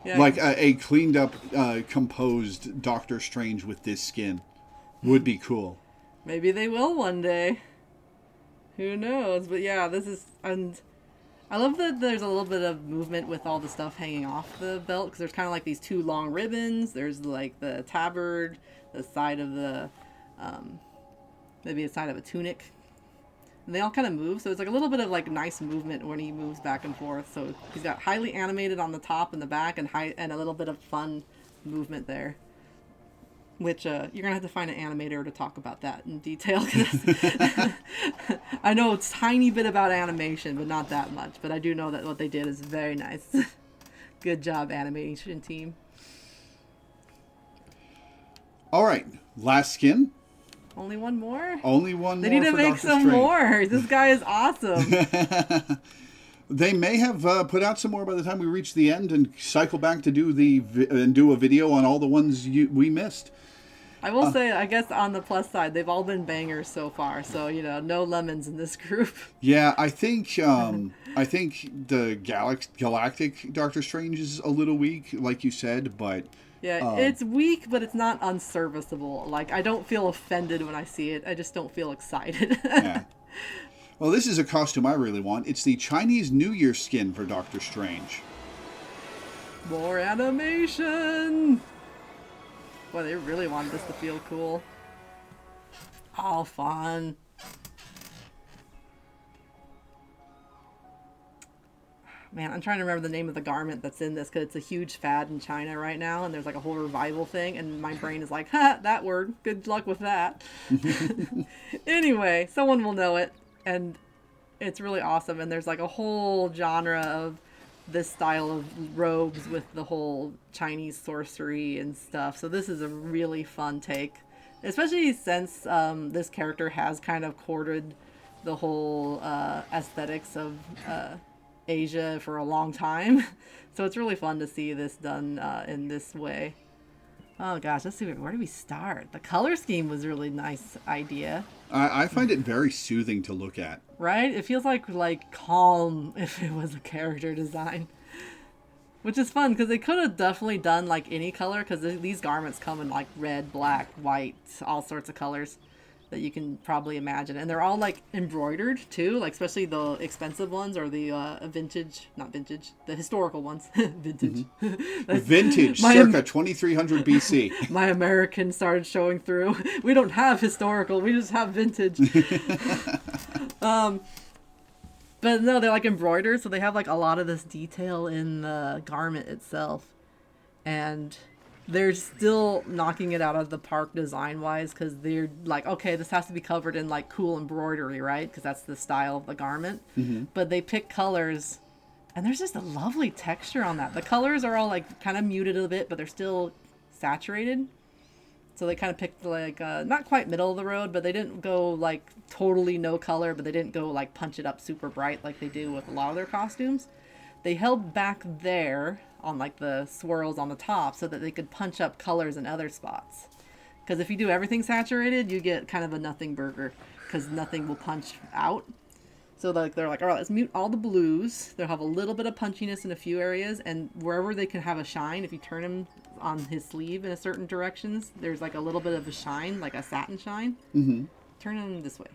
Yeah, like a cleaned up, composed Doctor Strange with this skin would be cool. maybe they will one day. Who knows? But yeah, this is, and I love that there's a little bit of movement with all the stuff hanging off the belt, because there's kind of like these two long ribbons. There's like the tabard, the side of the, maybe the side of a tunic. And they all kind of move, so it's like a little bit of like nice movement when he moves back and forth. So he's got highly animated on the top and the back, and a little bit of fun movement there. Which you're gonna have to find an animator to talk about that in detail. I know a tiny bit about animation, but not that much. But I do know that what they did is very nice. Good job, animation team. All right, last skin. Only one more? Only one They more need to for make Doctor some Strange. more. This guy is awesome. They may have put out some more by the time we reach the end and cycle back to do a video on all the ones we missed. I will say, I guess on the plus side, they've all been bangers so far. So, you know, no lemons in this group. Yeah, I think the Galactic Doctor Strange is a little weak, like you said, but Yeah, it's weak, but it's not unserviceable. Like, I don't feel offended when I see it. I just don't feel excited. yeah. Well, this is a costume I really want. It's the Chinese New Year skin for Doctor Strange. More animation! Boy, they really wanted this to feel cool. All fun. Man, I'm trying to remember the name of the garment that's in this, because it's a huge fad in China right now, and there's like a whole revival thing, and my brain is like, ha, that word. Good luck with that. Anyway, someone will know it, and it's really awesome, and there's like a whole genre of this style of robes with the whole Chinese sorcery and stuff. So this is a really fun take, especially since this character has kind of courted the whole aesthetics of Asia for a long time. So it's really fun to see this done in this way. Oh gosh, let's see, where do we start? The color scheme was a really nice idea. I find it very soothing to look at. Right? It feels like calm if it was a character design. Which is fun, because they could have definitely done like any color, because these garments come in like red, black, white, all sorts of colors that you can probably imagine. And they're all like embroidered too, like especially the expensive ones, or the the historical ones. Vintage. Vintage, circa 2300 BC. My American started showing through. We don't have historical, we just have vintage. But no, they're like embroidered, so they have like a lot of this detail in the garment itself. And they're still knocking it out of the park design-wise, because they're like, okay, this has to be covered in like cool embroidery, right? Because that's the style of the garment. Mm-hmm. But they pick colors, and there's just a lovely texture on that. The colors are all like kind of muted a bit, but they're still saturated. So they kind of picked like, not quite middle of the road, but they didn't go like totally no color, but they didn't go like punch it up super bright like they do with a lot of their costumes. They held back there on like the swirls on the top so that they could punch up colors in other spots. Because if you do everything saturated, you get kind of a nothing burger, because nothing will punch out. So like they're like, all right, let's mute all the blues. They'll have a little bit of punchiness in a few areas, and wherever they can have a shine, if you turn him on his sleeve in a certain directions, there's like a little bit of a shine, like a satin shine. Mm-hmm. Turn him this way.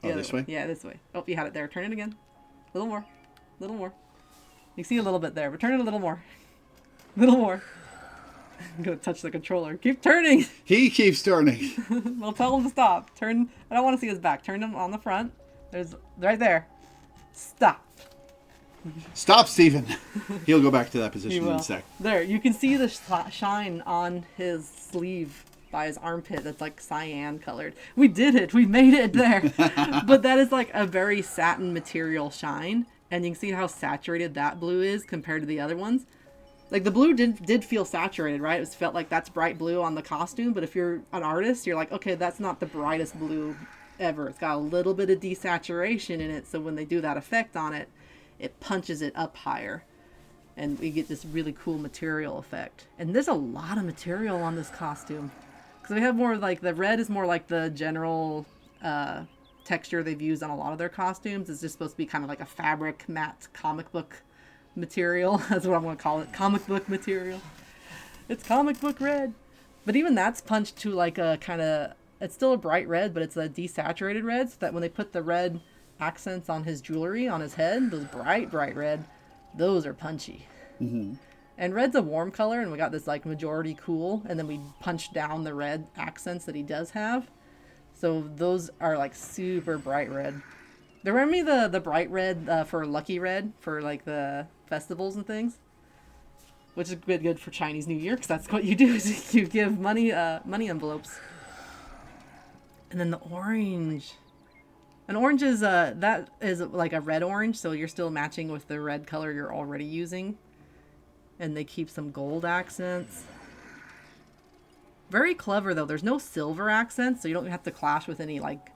This way? Yeah, this way. Oh, you had it there. Turn it again. A little more. A little more. You see a little bit there, but turn it a little more. A little more. I'm going to touch the controller. Keep turning. He keeps turning. Well, tell him to stop. Turn. I don't want to see his back. Turn him on the front. There's right there. Stop. Stop, Stephen. He'll go back to that position in a sec. There, you can see the shine on his sleeve by his armpit that's like cyan colored. We did it. We made it there. But that is like a very satin material shine. And you can see how saturated that blue is compared to the other ones. Like the blue did feel saturated, right? It felt like that's bright blue on the costume, but if you're an artist, you're like, okay, that's not the brightest blue ever. It's got a little bit of desaturation in it, so when they do that effect on it, it punches it up higher. And we get this really cool material effect. And there's a lot of material on this costume. Because we have more like, the red is more like the general texture they've used on a lot of their costumes. It's just supposed to be kind of like a fabric matte comic book material. That's what I'm going to call it. Comic book material. It's comic book red. But even that's punched to like a kind of, it's still a bright red, but it's a desaturated red, so that when they put the red accents on his jewelry, on his head, those bright red, those are punchy. Mm-hmm. And red's a warm color, and we got this like majority cool, and then we punch down the red accents that he does have. So those are like super bright red. They remind me the bright red for Lucky Red for like the festivals and things, which is good for Chinese New Year, because that's what you do, is you give money envelopes. And then the orange. An orange is that is like a red orange, so you're still matching with the red color you're already using. And they keep some gold accents. Very clever though. There's no silver accents, so you don't have to clash with any like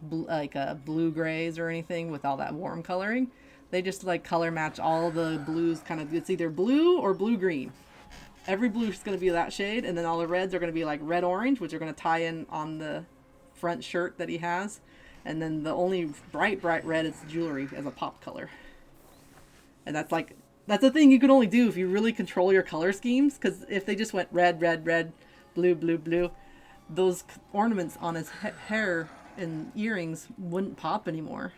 blue grays or anything with all that warm coloring. They just like color match all the blues. Kind of, it's either blue or blue green. Every blue is going to be that shade, and then all the reds are going to be like red orange, which are going to tie in on the front shirt that he has. And then the only bright red is jewelry as a pop color. And that's a thing you can only do if you really control your color schemes, because if they just went red, blue, those ornaments on his hair and earrings wouldn't pop anymore.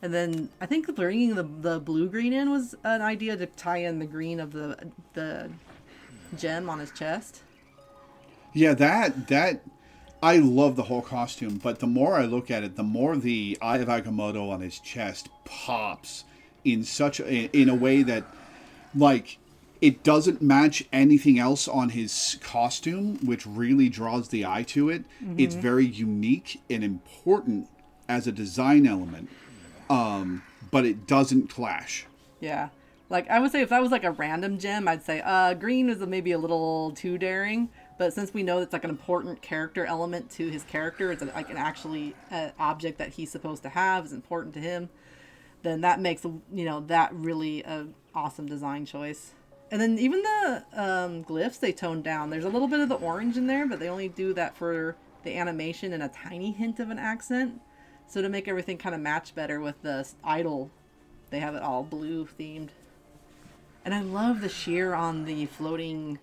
And then I think bringing the blue-green in was an idea to tie in the green of the gem on his chest. Yeah, that I love the whole costume, but the more I look at it, the more the Eye of Agamotto on his chest pops in a way that, like, it doesn't match anything else on his costume, which really draws the eye to it. Mm-hmm. It's very unique and important as a design element. But it doesn't clash. Yeah. Like, I would say if that was like a random gem, I'd say green is maybe a little too daring. But since we know it's like an important character element to his character, it's like an actually object that he's supposed to have, is important to him, then that makes, that really an awesome design choice. And then even the glyphs, they toned down. There's a little bit of the orange in there, but they only do that for the animation and a tiny hint of an accent. So to make everything kind of match better with the idol, they have it all blue themed. And I love the sheer on the floating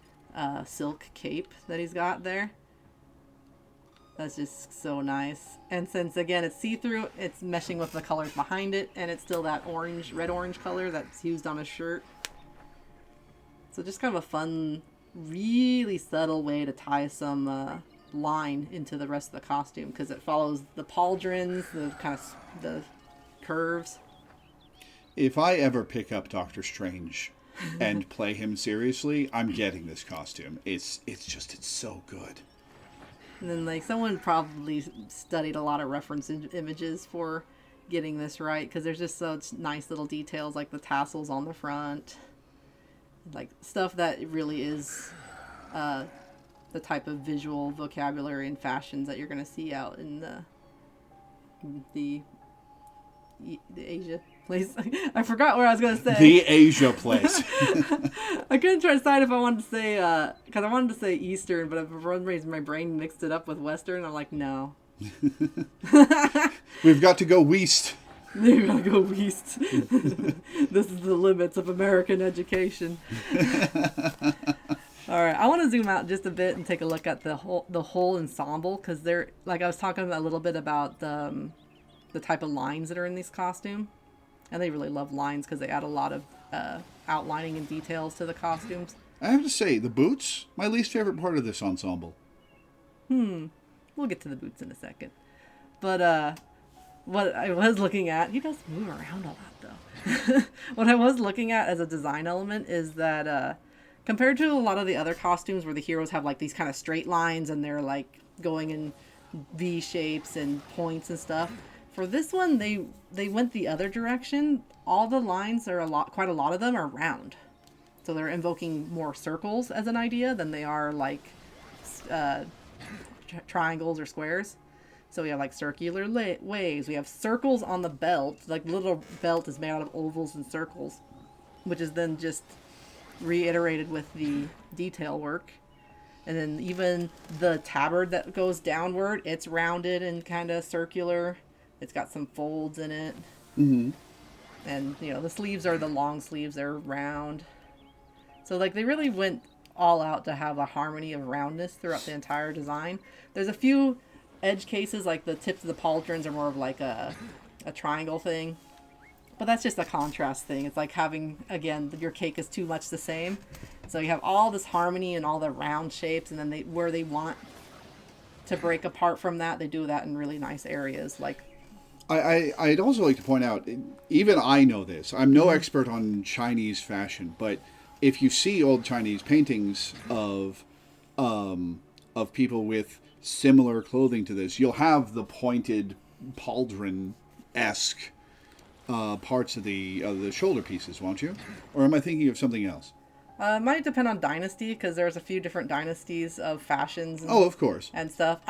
silk cape that he's got there. That's just so nice. And since, again, it's see-through, it's meshing with the colors behind it, and it's still that red-orange color that's used on his shirt. So just kind of a fun, really subtle way to tie some line into the rest of the costume, because it follows the pauldrons, the curves. If I ever pick up Doctor Strange and play him seriously, I'm getting this costume. It's so good. And then like someone probably studied a lot of reference images for getting this right, because there's just such nice little details like the tassels on the front, like stuff that really is the type of visual vocabulary and fashions that you're going to see out in the Asia place. I forgot what I was going to say. The Asia place. I couldn't try to decide if I wanted to say, because I wanted to say Eastern, but for some reason my brain mixed it up with Western. I'm like, no. We've got to go West. We've got to go West. This is the limits of American education. All right, I want to zoom out just a bit and take a look at the whole ensemble, because they're, like I was talking a little bit about the type of lines that are in this costume, and they really love lines because they add a lot of outlining and details to the costumes. I have to say, the boots, my least favorite part of this ensemble. We'll get to the boots in a second. But what I was looking at, he does move around a lot though. What I was looking at as a design element is that compared to a lot of the other costumes where the heroes have like these kind of straight lines and they're like going in V shapes and points and stuff, For this one, they went the other direction. All the lines are quite a lot of them are round, so they're invoking more circles as an idea than they are like triangles or squares. So we have like circular waves. We have circles on the belt. Like the little belt is made out of ovals and circles, which is then just reiterated with the detail work. And then even the tabard that goes downward, it's rounded and kind of circular. It's got some folds in it. Mm-hmm. And, the sleeves are the long sleeves. They're round. So, like, they really went all out to have a harmony of roundness throughout the entire design. There's a few edge cases, like the tips of the pauldrons are more of like a triangle thing. But that's just a contrast thing. It's like having, again, your cake is too much the same. So you have all this harmony and all the round shapes, and then where they want to break apart from that, they do that in really nice areas. Like, I'd also like to point out, even I know this. I'm no expert on Chinese fashion, but if you see old Chinese paintings of people with similar clothing to this, you'll have the pointed pauldron-esque parts of the shoulder pieces, won't you? Or am I thinking of something else? It might depend on dynasty, because there's a few different dynasties of fashions. Of course. And stuff.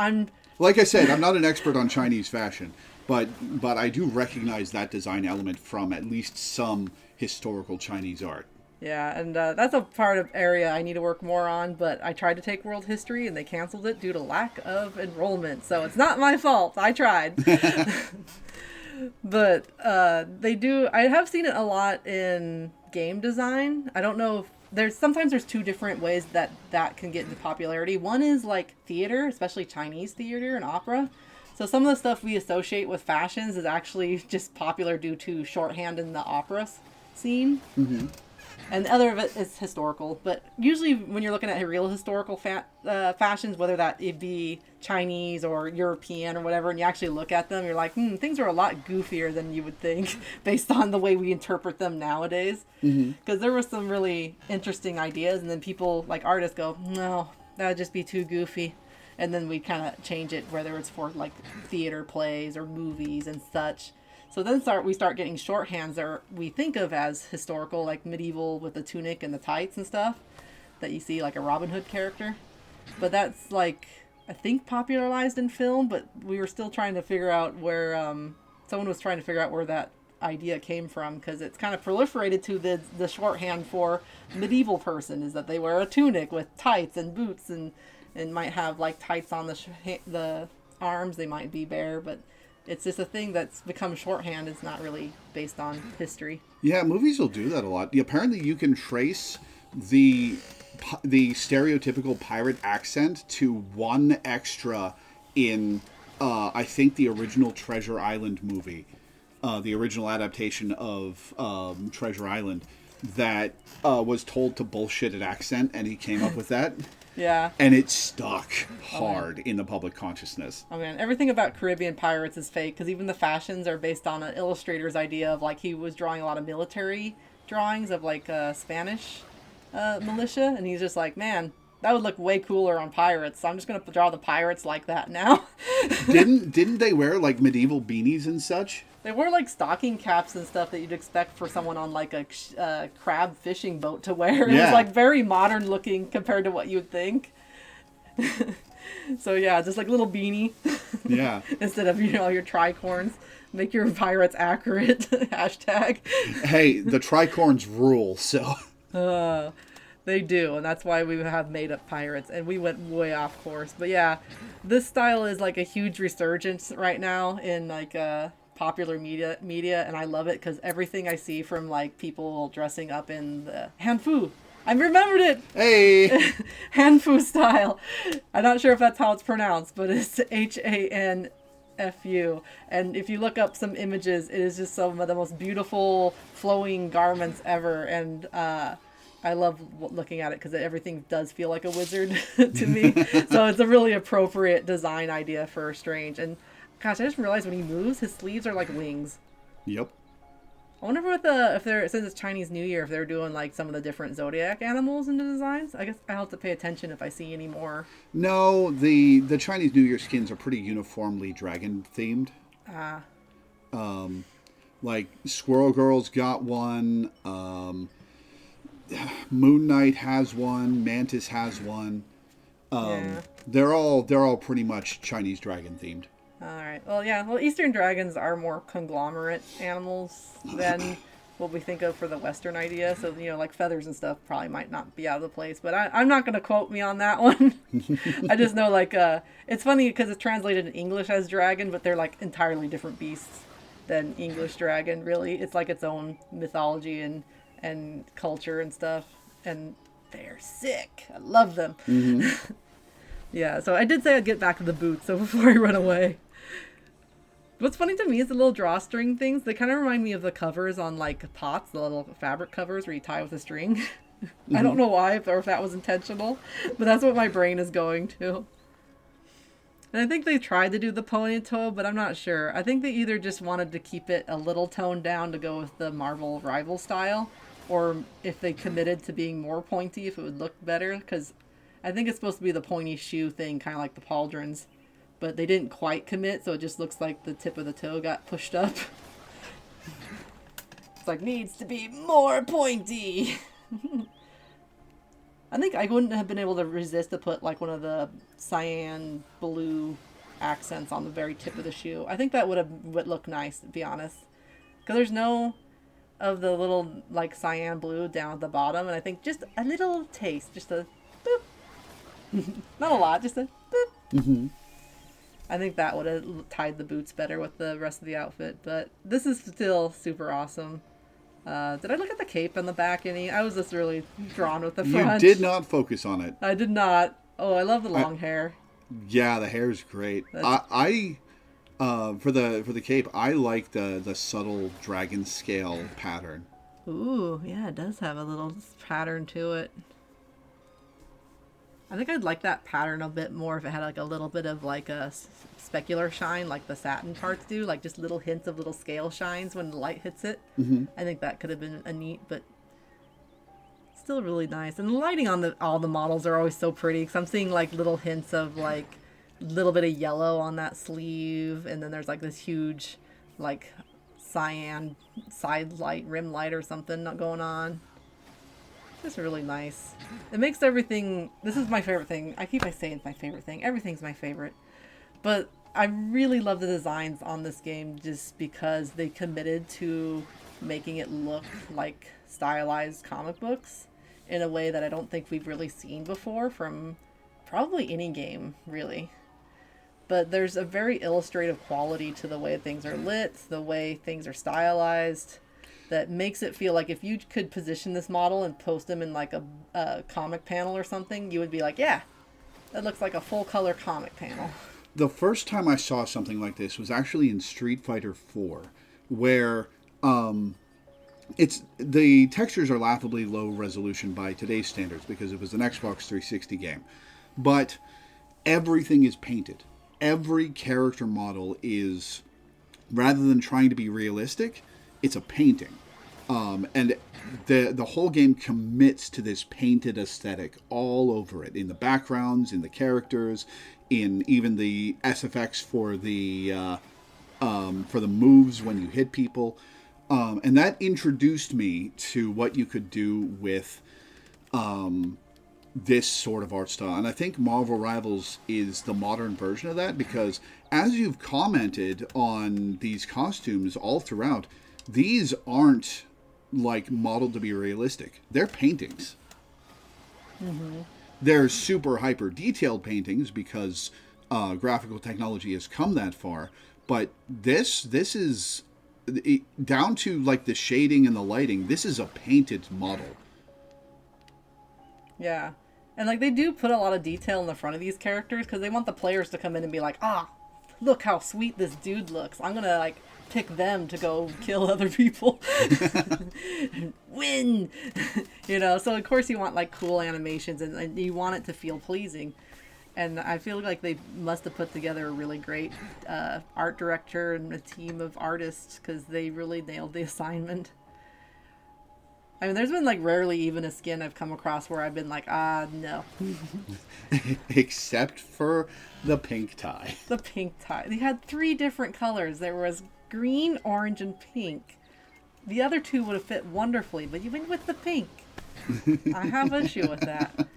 Like I said, I'm not an expert on Chinese fashion, but I do recognize that design element from at least some historical Chinese art. Yeah, and that's a part of area I need to work more on, but I tried to take world history and they canceled it due to lack of enrollment, so it's not my fault. I tried. But I have seen it a lot in game design. I don't know if sometimes there's two different ways that can get into popularity. One is like theater, especially Chinese theater and opera. So some of the stuff we associate with fashions is actually just popular due to shorthand in the opera scene. Mm-hmm. And the other of it is historical. But usually when you're looking at real historical fashions, whether that it be Chinese or European or whatever, and you actually look at them, you're like, things are a lot goofier than you would think based on the way we interpret them nowadays. Because there were some really interesting ideas, and then people, like artists, go, no, that would just be too goofy. And then we kind of change it, whether it's for like theater plays or movies and such. So then we start getting shorthands that we think of as historical, like medieval with the tunic and the tights and stuff that you see like a Robin Hood character. But that's like, I think, popularized in film, but we were still trying to figure out where, someone was trying to figure out where that idea came from, because it's kind of proliferated to the shorthand for medieval person is that they wear a tunic with tights and boots and might have like tights on the arms. They might be bare, but it's just a thing that's become shorthand. It's not really based on history. Yeah, movies will do that a lot. Apparently, you can trace the stereotypical pirate accent to one extra in, I think, the original Treasure Island movie, the original adaptation of Treasure Island, that was told to bullshit an accent, and he came up with that. Yeah. And it stuck hard in the public consciousness. Oh, man. Everything about Caribbean pirates is fake, because even the fashions are based on an illustrator's idea of, like, he was drawing a lot of military drawings of, like, Spanish militia, and he's just like, man, that would look way cooler on pirates, so I'm just going to draw the pirates like that now. Didn't they wear, like, medieval beanies and such? They wore, like, stocking caps and stuff that you'd expect for someone on, like, a crab fishing boat to wear. It was, like, very modern looking compared to what you would think. So, yeah, just, like, little beanie. Yeah. Instead of, your tricorns. Make your pirates accurate. Hashtag. Hey, the tricorns rule, so... They do, and that's why we have made-up pirates, and we went way off course. But, yeah, this style is, like, a huge resurgence right now in, like, popular media, and I love it because everything I see from like people dressing up in the hanfu, I remembered it. Hey, hanfu style. I'm not sure if that's how it's pronounced, but it's HANFU. And if you look up some images, it is just some of the most beautiful flowing garments ever, and I love looking at it because everything does feel like a wizard to me. So it's a really appropriate design idea for Strange. And gosh, I just realized when he moves, his sleeves are like wings. Yep. I wonder if they're, since it's Chinese New Year, if they're doing like some of the different zodiac animals in the designs. I guess I'll have to pay attention if I see any more. No, the Chinese New Year skins are pretty uniformly dragon themed. Like Squirrel Girl's got one. Moon Knight has one. Mantis has one. Yeah. They're all pretty much Chinese dragon themed. All right. Well, yeah. Well, Eastern dragons are more conglomerate animals than what we think of for the Western idea. So, like feathers and stuff probably might not be out of the place. But I'm not going to quote me on that one. I just know, it's funny because it's translated in English as dragon, but they're like entirely different beasts than English dragon, really. It's like its own mythology and culture and stuff. And they're sick. I love them. Mm-hmm. Yeah, so I did say I'd get back to the boots, so before I run away. What's funny to me is the little drawstring things. They kind of remind me of the covers on, like, pots, the little fabric covers where you tie with a string. I don't know why, or if that was intentional, but that's what my brain is going to. And I think they tried to do the ponytail, but I'm not sure. I think they either just wanted to keep it a little toned down to go with the Marvel rival style, or if they committed to being more pointy, if it would look better, because I think it's supposed to be the pointy shoe thing, kind of like the pauldrons. But they didn't quite commit, so it just looks like the tip of the toe got pushed up. It's like, needs to be more pointy. I think I wouldn't have been able to resist to put like one of the cyan blue accents on the very tip of the shoe. I think that would look nice, to be honest. Because there's no of the little like cyan blue down at the bottom, and I think just a little taste, just a boop. Not a lot, just a boop. Mm-hmm. I think that would have tied the boots better with the rest of the outfit, but this is still super awesome. Did I look at the cape on the back any? I was just really drawn with the front. You did not focus on it. I did not. Oh, I love the long hair. Yeah, the hair is great. I for the cape, I like the subtle dragon scale pattern. Ooh, yeah, it does have a little pattern to it. I think I'd like that pattern a bit more if it had like a little bit of like a specular shine like the satin parts do, like just little hints of little scale shines when the light hits it. Mm-hmm. I think that could have been a neat, but still really nice. And the lighting on all the models are always so pretty because I'm seeing like little hints of like a little bit of yellow on that sleeve, and then there's like this huge like cyan side light, rim light or something not going on. It's really nice. It makes everything... This is my favorite thing. I keep saying it's my favorite thing. Everything's my favorite. But I really love the designs on this game just because they committed to making it look like stylized comic books in a way that I don't think we've really seen before from probably any game, really. But there's a very illustrative quality to the way things are lit, the way things are stylized, that makes it feel like if you could position this model and post them in like a comic panel or something, you would be like, yeah, that looks like a full color comic panel. The first time I saw something like this was actually in Street Fighter 4, where it's the textures are laughably low resolution by today's standards because it was an Xbox 360 game, but everything is painted. Every character model is, rather than trying to be realistic, it's a painting. And the whole game commits to this painted aesthetic all over it, in the backgrounds, in the characters, in even the SFX for the moves when you hit people. And that introduced me to what you could do with this sort of art style. And I think Marvel Rivals is the modern version of that, because as you've commented on these costumes all throughout, these aren't like modeled to be realistic. They're paintings. Mm-hmm. They're super hyper detailed paintings because graphical technology has come that far. But this is down to like the shading and the lighting. This is a painted model. Yeah. And like they do put a lot of detail in the front of these characters because they want the players to come in and be like, look how sweet this dude looks. I'm going to like pick them to go kill other people. Win. So of course you want like cool animations and you want it to feel pleasing. And I feel like they must have put together a really great art director and a team of artists because they really nailed the assignment. I mean, there's been like rarely even a skin I've come across where I've been like, no. Except for the pink tie. The pink tie. They had 3 different colors. There was green, orange, and pink. The other two would have fit wonderfully, but you went with the pink. I have an issue with that.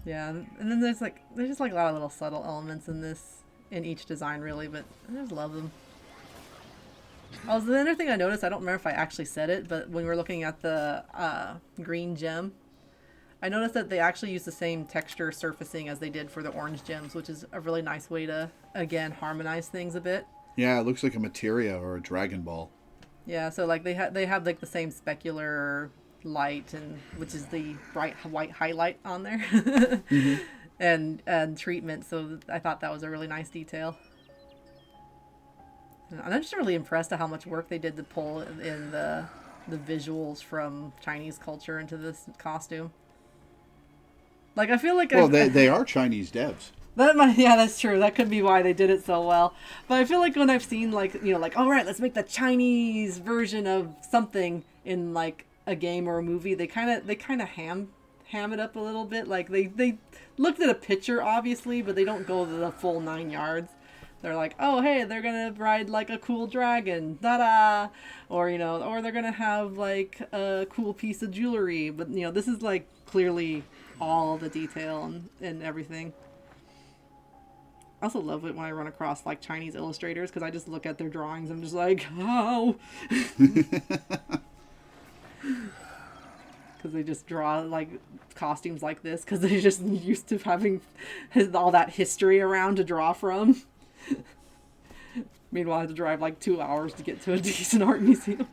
Yeah, and then there's just like a lot of little subtle elements in each design really, but I just love them. Oh, the other thing I noticed, I don't remember if I actually said it, but when we were looking at the green gem, I noticed that they actually use the same texture surfacing as they did for the orange gems, which is a really nice way to, again, harmonize things a bit. Yeah, it looks like a materia or a Dragon Ball. Yeah, so like they have like the same specular light, and which is the bright white highlight on there, mm-hmm. and treatment. So I thought that was a really nice detail. And I'm just really impressed at how much work they did to pull in the visuals from Chinese culture into this costume. Like, I feel like... Well, they are Chinese devs. Yeah, that's true. That could be why they did it so well. But I feel like when I've seen, like, you know, like, all right, let's make the Chinese version of something in, like, a game or a movie, they kind of ham it up a little bit. Like, they looked at a picture, obviously, but they don't go the full 9 yards. They're like, oh, hey, they're going to ride, like, a cool dragon, da-da! Or, you know, or they're going to have, like, a cool piece of jewelry. But, you know, this is, like, clearly all the detail and everything. I also love it when I run across, like, Chinese illustrators, because I just look at their drawings and I'm just like, how? Because they just draw, like, costumes like this, because they're just used to having all that history around to draw from. Meanwhile, I have to drive like 2 hours to get to a decent art museum.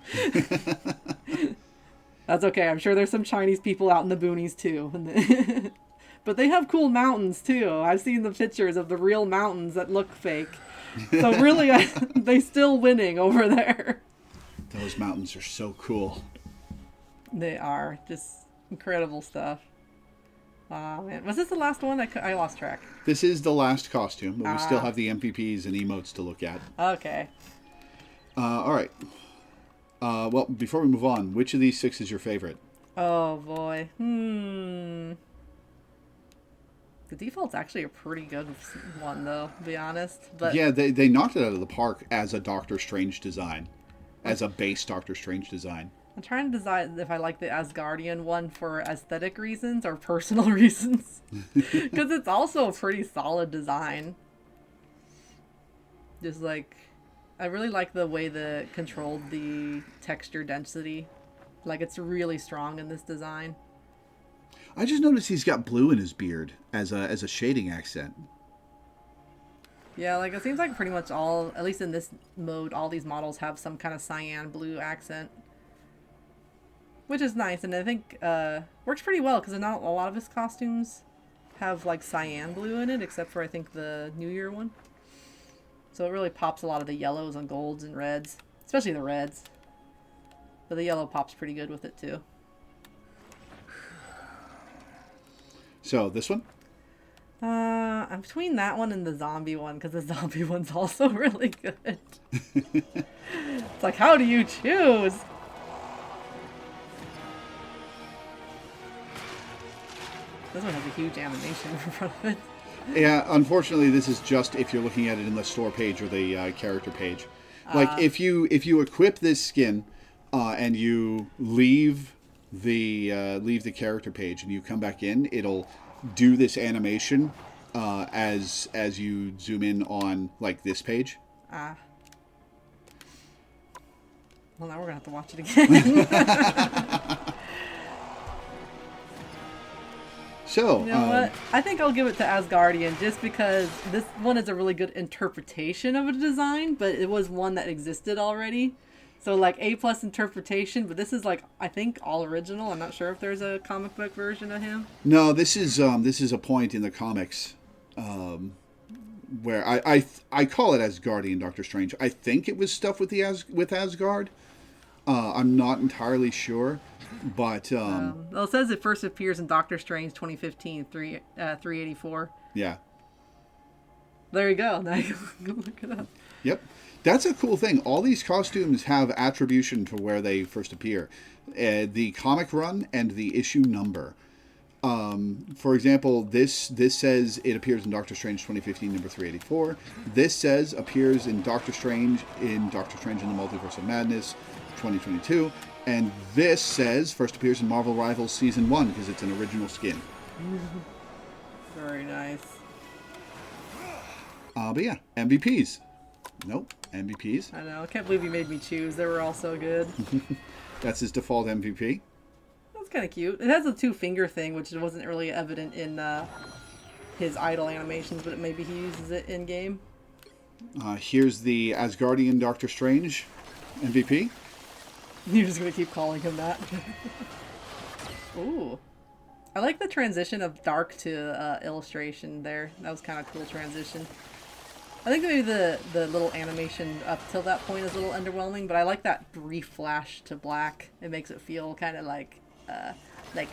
That's okay. I'm sure there's some Chinese people out in the boonies too. But they have cool mountains too. I've seen the pictures of the real mountains that look fake. So really, they still winning over there. Those mountains are so cool. They are. Just incredible stuff. Oh, man. Was this the last one? I lost track. This is the last costume, but we still have the MPPs and emotes to look at. Okay. All right. Well, before we move on, which of these 6 is your favorite? Oh, boy. The default's actually a pretty good one, though, to be honest. But yeah, they knocked it out of the park as a Doctor Strange design. As a base Doctor Strange design. I'm trying to decide if I like the Asgardian one for aesthetic reasons or personal reasons. Because it's also a pretty solid design. Just like, I really like the way that controlled the texture density. Like, it's really strong in this design. I just noticed he's got blue in his beard as a shading accent. Yeah, like, it seems like pretty much all, at least in this mode, all these models have some kind of cyan blue accent. Which is nice, and I think works pretty well, because not a lot of his costumes have, like, cyan blue in it, except for, I think, the New Year one. So it really pops a lot of the yellows and golds and reds, especially the reds. But the yellow pops pretty good with it, too. So, this one? I'm between that one and the zombie one, because the zombie one's also really good. It's like, how do you choose? This one has a huge animation in front of it. Yeah, unfortunately, this is just if you're looking at it in the store page or the character page. Like, if you equip this skin and you leave the character page and you come back in, it'll do this animation as you zoom in on, like, this page. Well, now we're gonna have to watch it again. So, you know what? I think I'll give it to Asgardian just because this one is a really good interpretation of a design, but it was one that existed already. So, like, A+ interpretation, but this is, like, I think all original. I'm not sure if there's a comic book version of him. No, this is a point in the comics where I call it Asgardian Doctor Strange. I think it was stuff with with Asgard. I'm not entirely sure. But well, it says it first appears in Doctor Strange 2015 384. Yeah. There you go. Now you can look it up. Yep. That's a cool thing. All these costumes have attribution to where they first appear. The comic run and the issue number. For example, this says it appears in Doctor Strange 2015 number 384. This says appears in Doctor Strange in the Multiverse of Madness 2022. And this says first appears in Marvel Rivals Season 1 because it's an original skin. Very nice. But yeah, MVPs. Nope, MVPs. I know. I can't believe you made me choose. They were all so good. That's his default MVP. That's kind of cute. It has a two-finger thing, which wasn't really evident in his idle animations, but maybe he uses it in-game. Here's the Asgardian Doctor Strange MVP. You're just going to keep calling him that. Ooh. I like the transition of dark to illustration there. That was kind of cool transition. I think maybe the little animation up till that point is a little underwhelming, but I like that brief flash to black. It makes it feel kind of like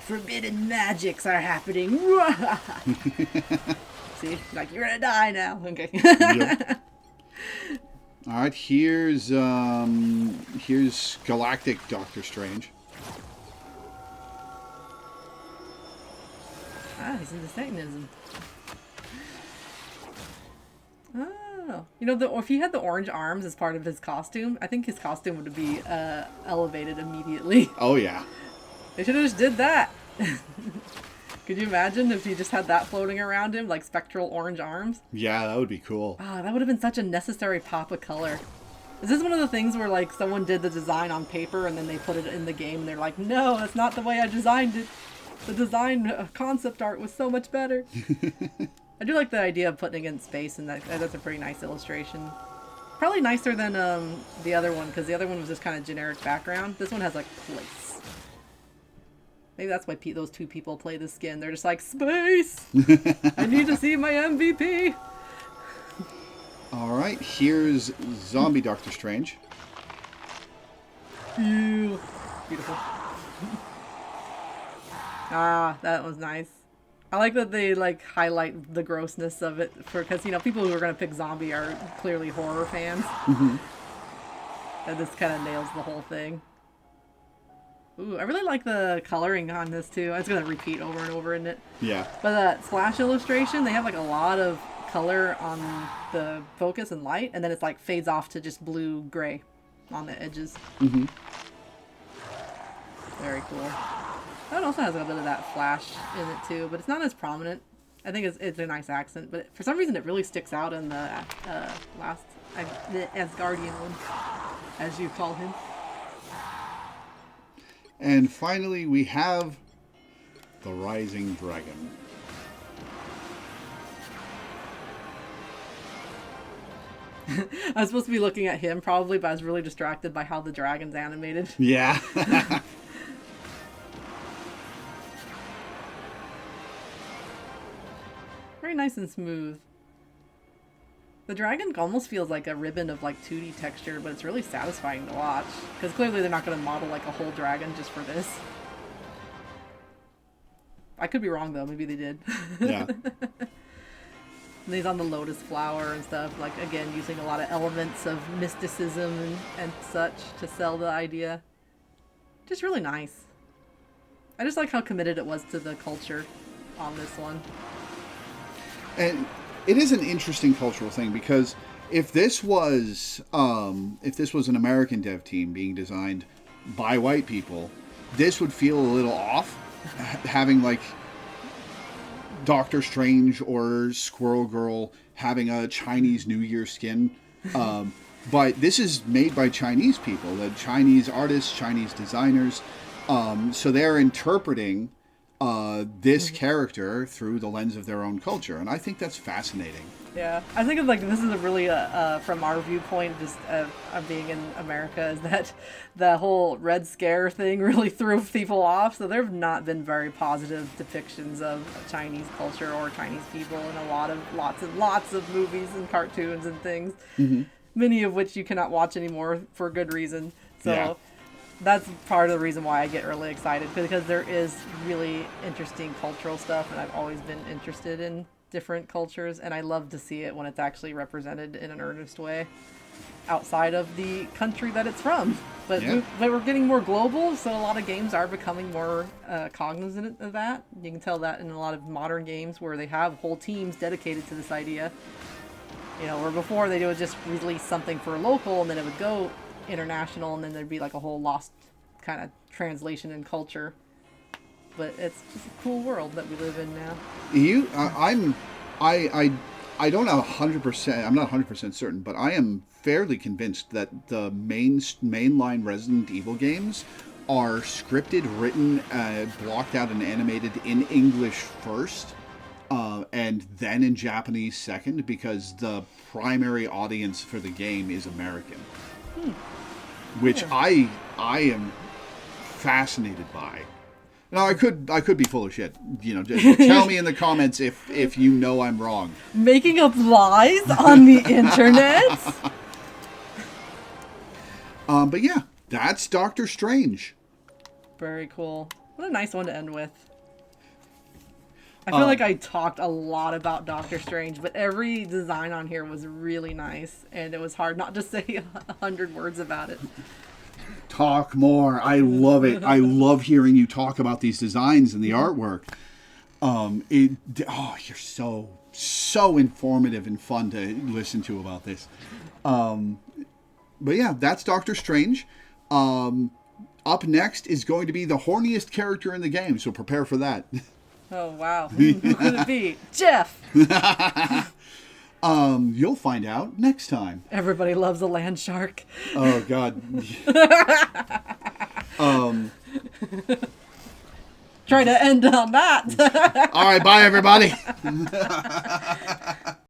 forbidden magics are happening. See, like you're gonna die now. Okay. Yep. All right, here's Galactic Doctor Strange. Ah, he's into Satanism. Oh, you know, if he had the orange arms as part of his costume, I think his costume would be elevated immediately. Oh yeah. They should have just did that. Could you imagine if he just had that floating around him, like spectral orange arms? Yeah, that would be cool. Ah, that would have been such a necessary pop of color. Is this one of the things where, like, someone did the design on paper and then they put it in the game and they're like, no, that's not the way I designed it. The design concept art was so much better. I do like the idea of putting it in space, and that's a pretty nice illustration. Probably nicer than the other one, because the other one was just kind of generic background. This one has, like, place. Maybe that's why those two people play the skin. They're just like, space! I need to see my MVP! All right, here's Zombie Doctor Strange. Ew. Beautiful. Ah, that was nice. I like that they like highlight the grossness of it because, you know, people who are going to pick zombie are clearly horror fans. Mm-hmm. And this kind of nails the whole thing. Ooh, I really like the coloring on this too. It's going to repeat over and over, isn't it? Yeah. But that Slash illustration, they have like a lot of color on the focus and light, and then it's like fades off to just blue-gray on the edges. Mm-hmm. Very cool. That also has a bit of that flash in it too, but it's not as prominent. I think it's a nice accent, but for some reason it really sticks out in the the Asgardian one, as you call him. And finally, we have the Rising Dragon. I was supposed to be looking at him probably, but I was really distracted by how the dragon's animated. Yeah. Very nice and smooth. The dragon almost feels like a ribbon of like 2D texture, but it's really satisfying to watch. Because clearly they're not going to model like a whole dragon just for this. I could be wrong though, maybe they did. Yeah. And he's on the lotus flower and stuff, like again using a lot of elements of mysticism and such to sell the idea. Just really nice. I just like how committed it was to the culture on this one. And it is an interesting cultural thing because if this was an American dev team being designed by white people, this would feel a little off, having like Doctor Strange or Squirrel Girl having a Chinese New Year skin. But this is made by Chinese people, the Chinese artists, Chinese designers. So they're interpreting this character through the lens of their own culture, and I think that's fascinating. Yeah, I think of like this is a really from our viewpoint, just of being in America, is that the whole Red Scare thing really threw people off. So there have not been very positive depictions of Chinese culture or Chinese people in lots and lots of movies and cartoons and things. Mm-hmm. Many of which you cannot watch anymore for good reason. So. Yeah. That's part of the reason why I get really excited, because there is really interesting cultural stuff, and I've always been interested in different cultures, and I love to see it when it's actually represented in an earnest way. outside of the country that it's from. But Yeah. we're getting more global, so a lot of games are becoming more cognizant of that. You can tell that in a lot of modern games where they have whole teams dedicated to this idea. You know, where before they would just release something for local and then it would go international and then there'd be like a whole lost kind of translation and culture. But it's a cool world that we live in now. I don't know 100%. I'm not 100% certain, but I am fairly convinced that the mainline Resident Evil games are scripted, written, blocked out, and animated in English first, and then in Japanese second, because the primary audience for the game is American, which I am fascinated by. Now I could be full of shit. You know, just tell me in the comments if you know I'm wrong. Making up lies on the internet? But yeah, that's Doctor Strange. Very cool. What a nice one to end with. I feel like I talked a lot about Doctor Strange, but every design on here was really nice, and it was hard not to say 100 words about it. Talk more. I love it. I love hearing you talk about these designs and the artwork. You're so informative and fun to listen to about this. But yeah, that's Doctor Strange. Up next is going to be the horniest character in the game, so prepare for that. Oh, wow. Who could it be? Jeff! You'll find out next time. Everybody loves a land shark. Oh, God. Trying to end on that. All right, bye, everybody.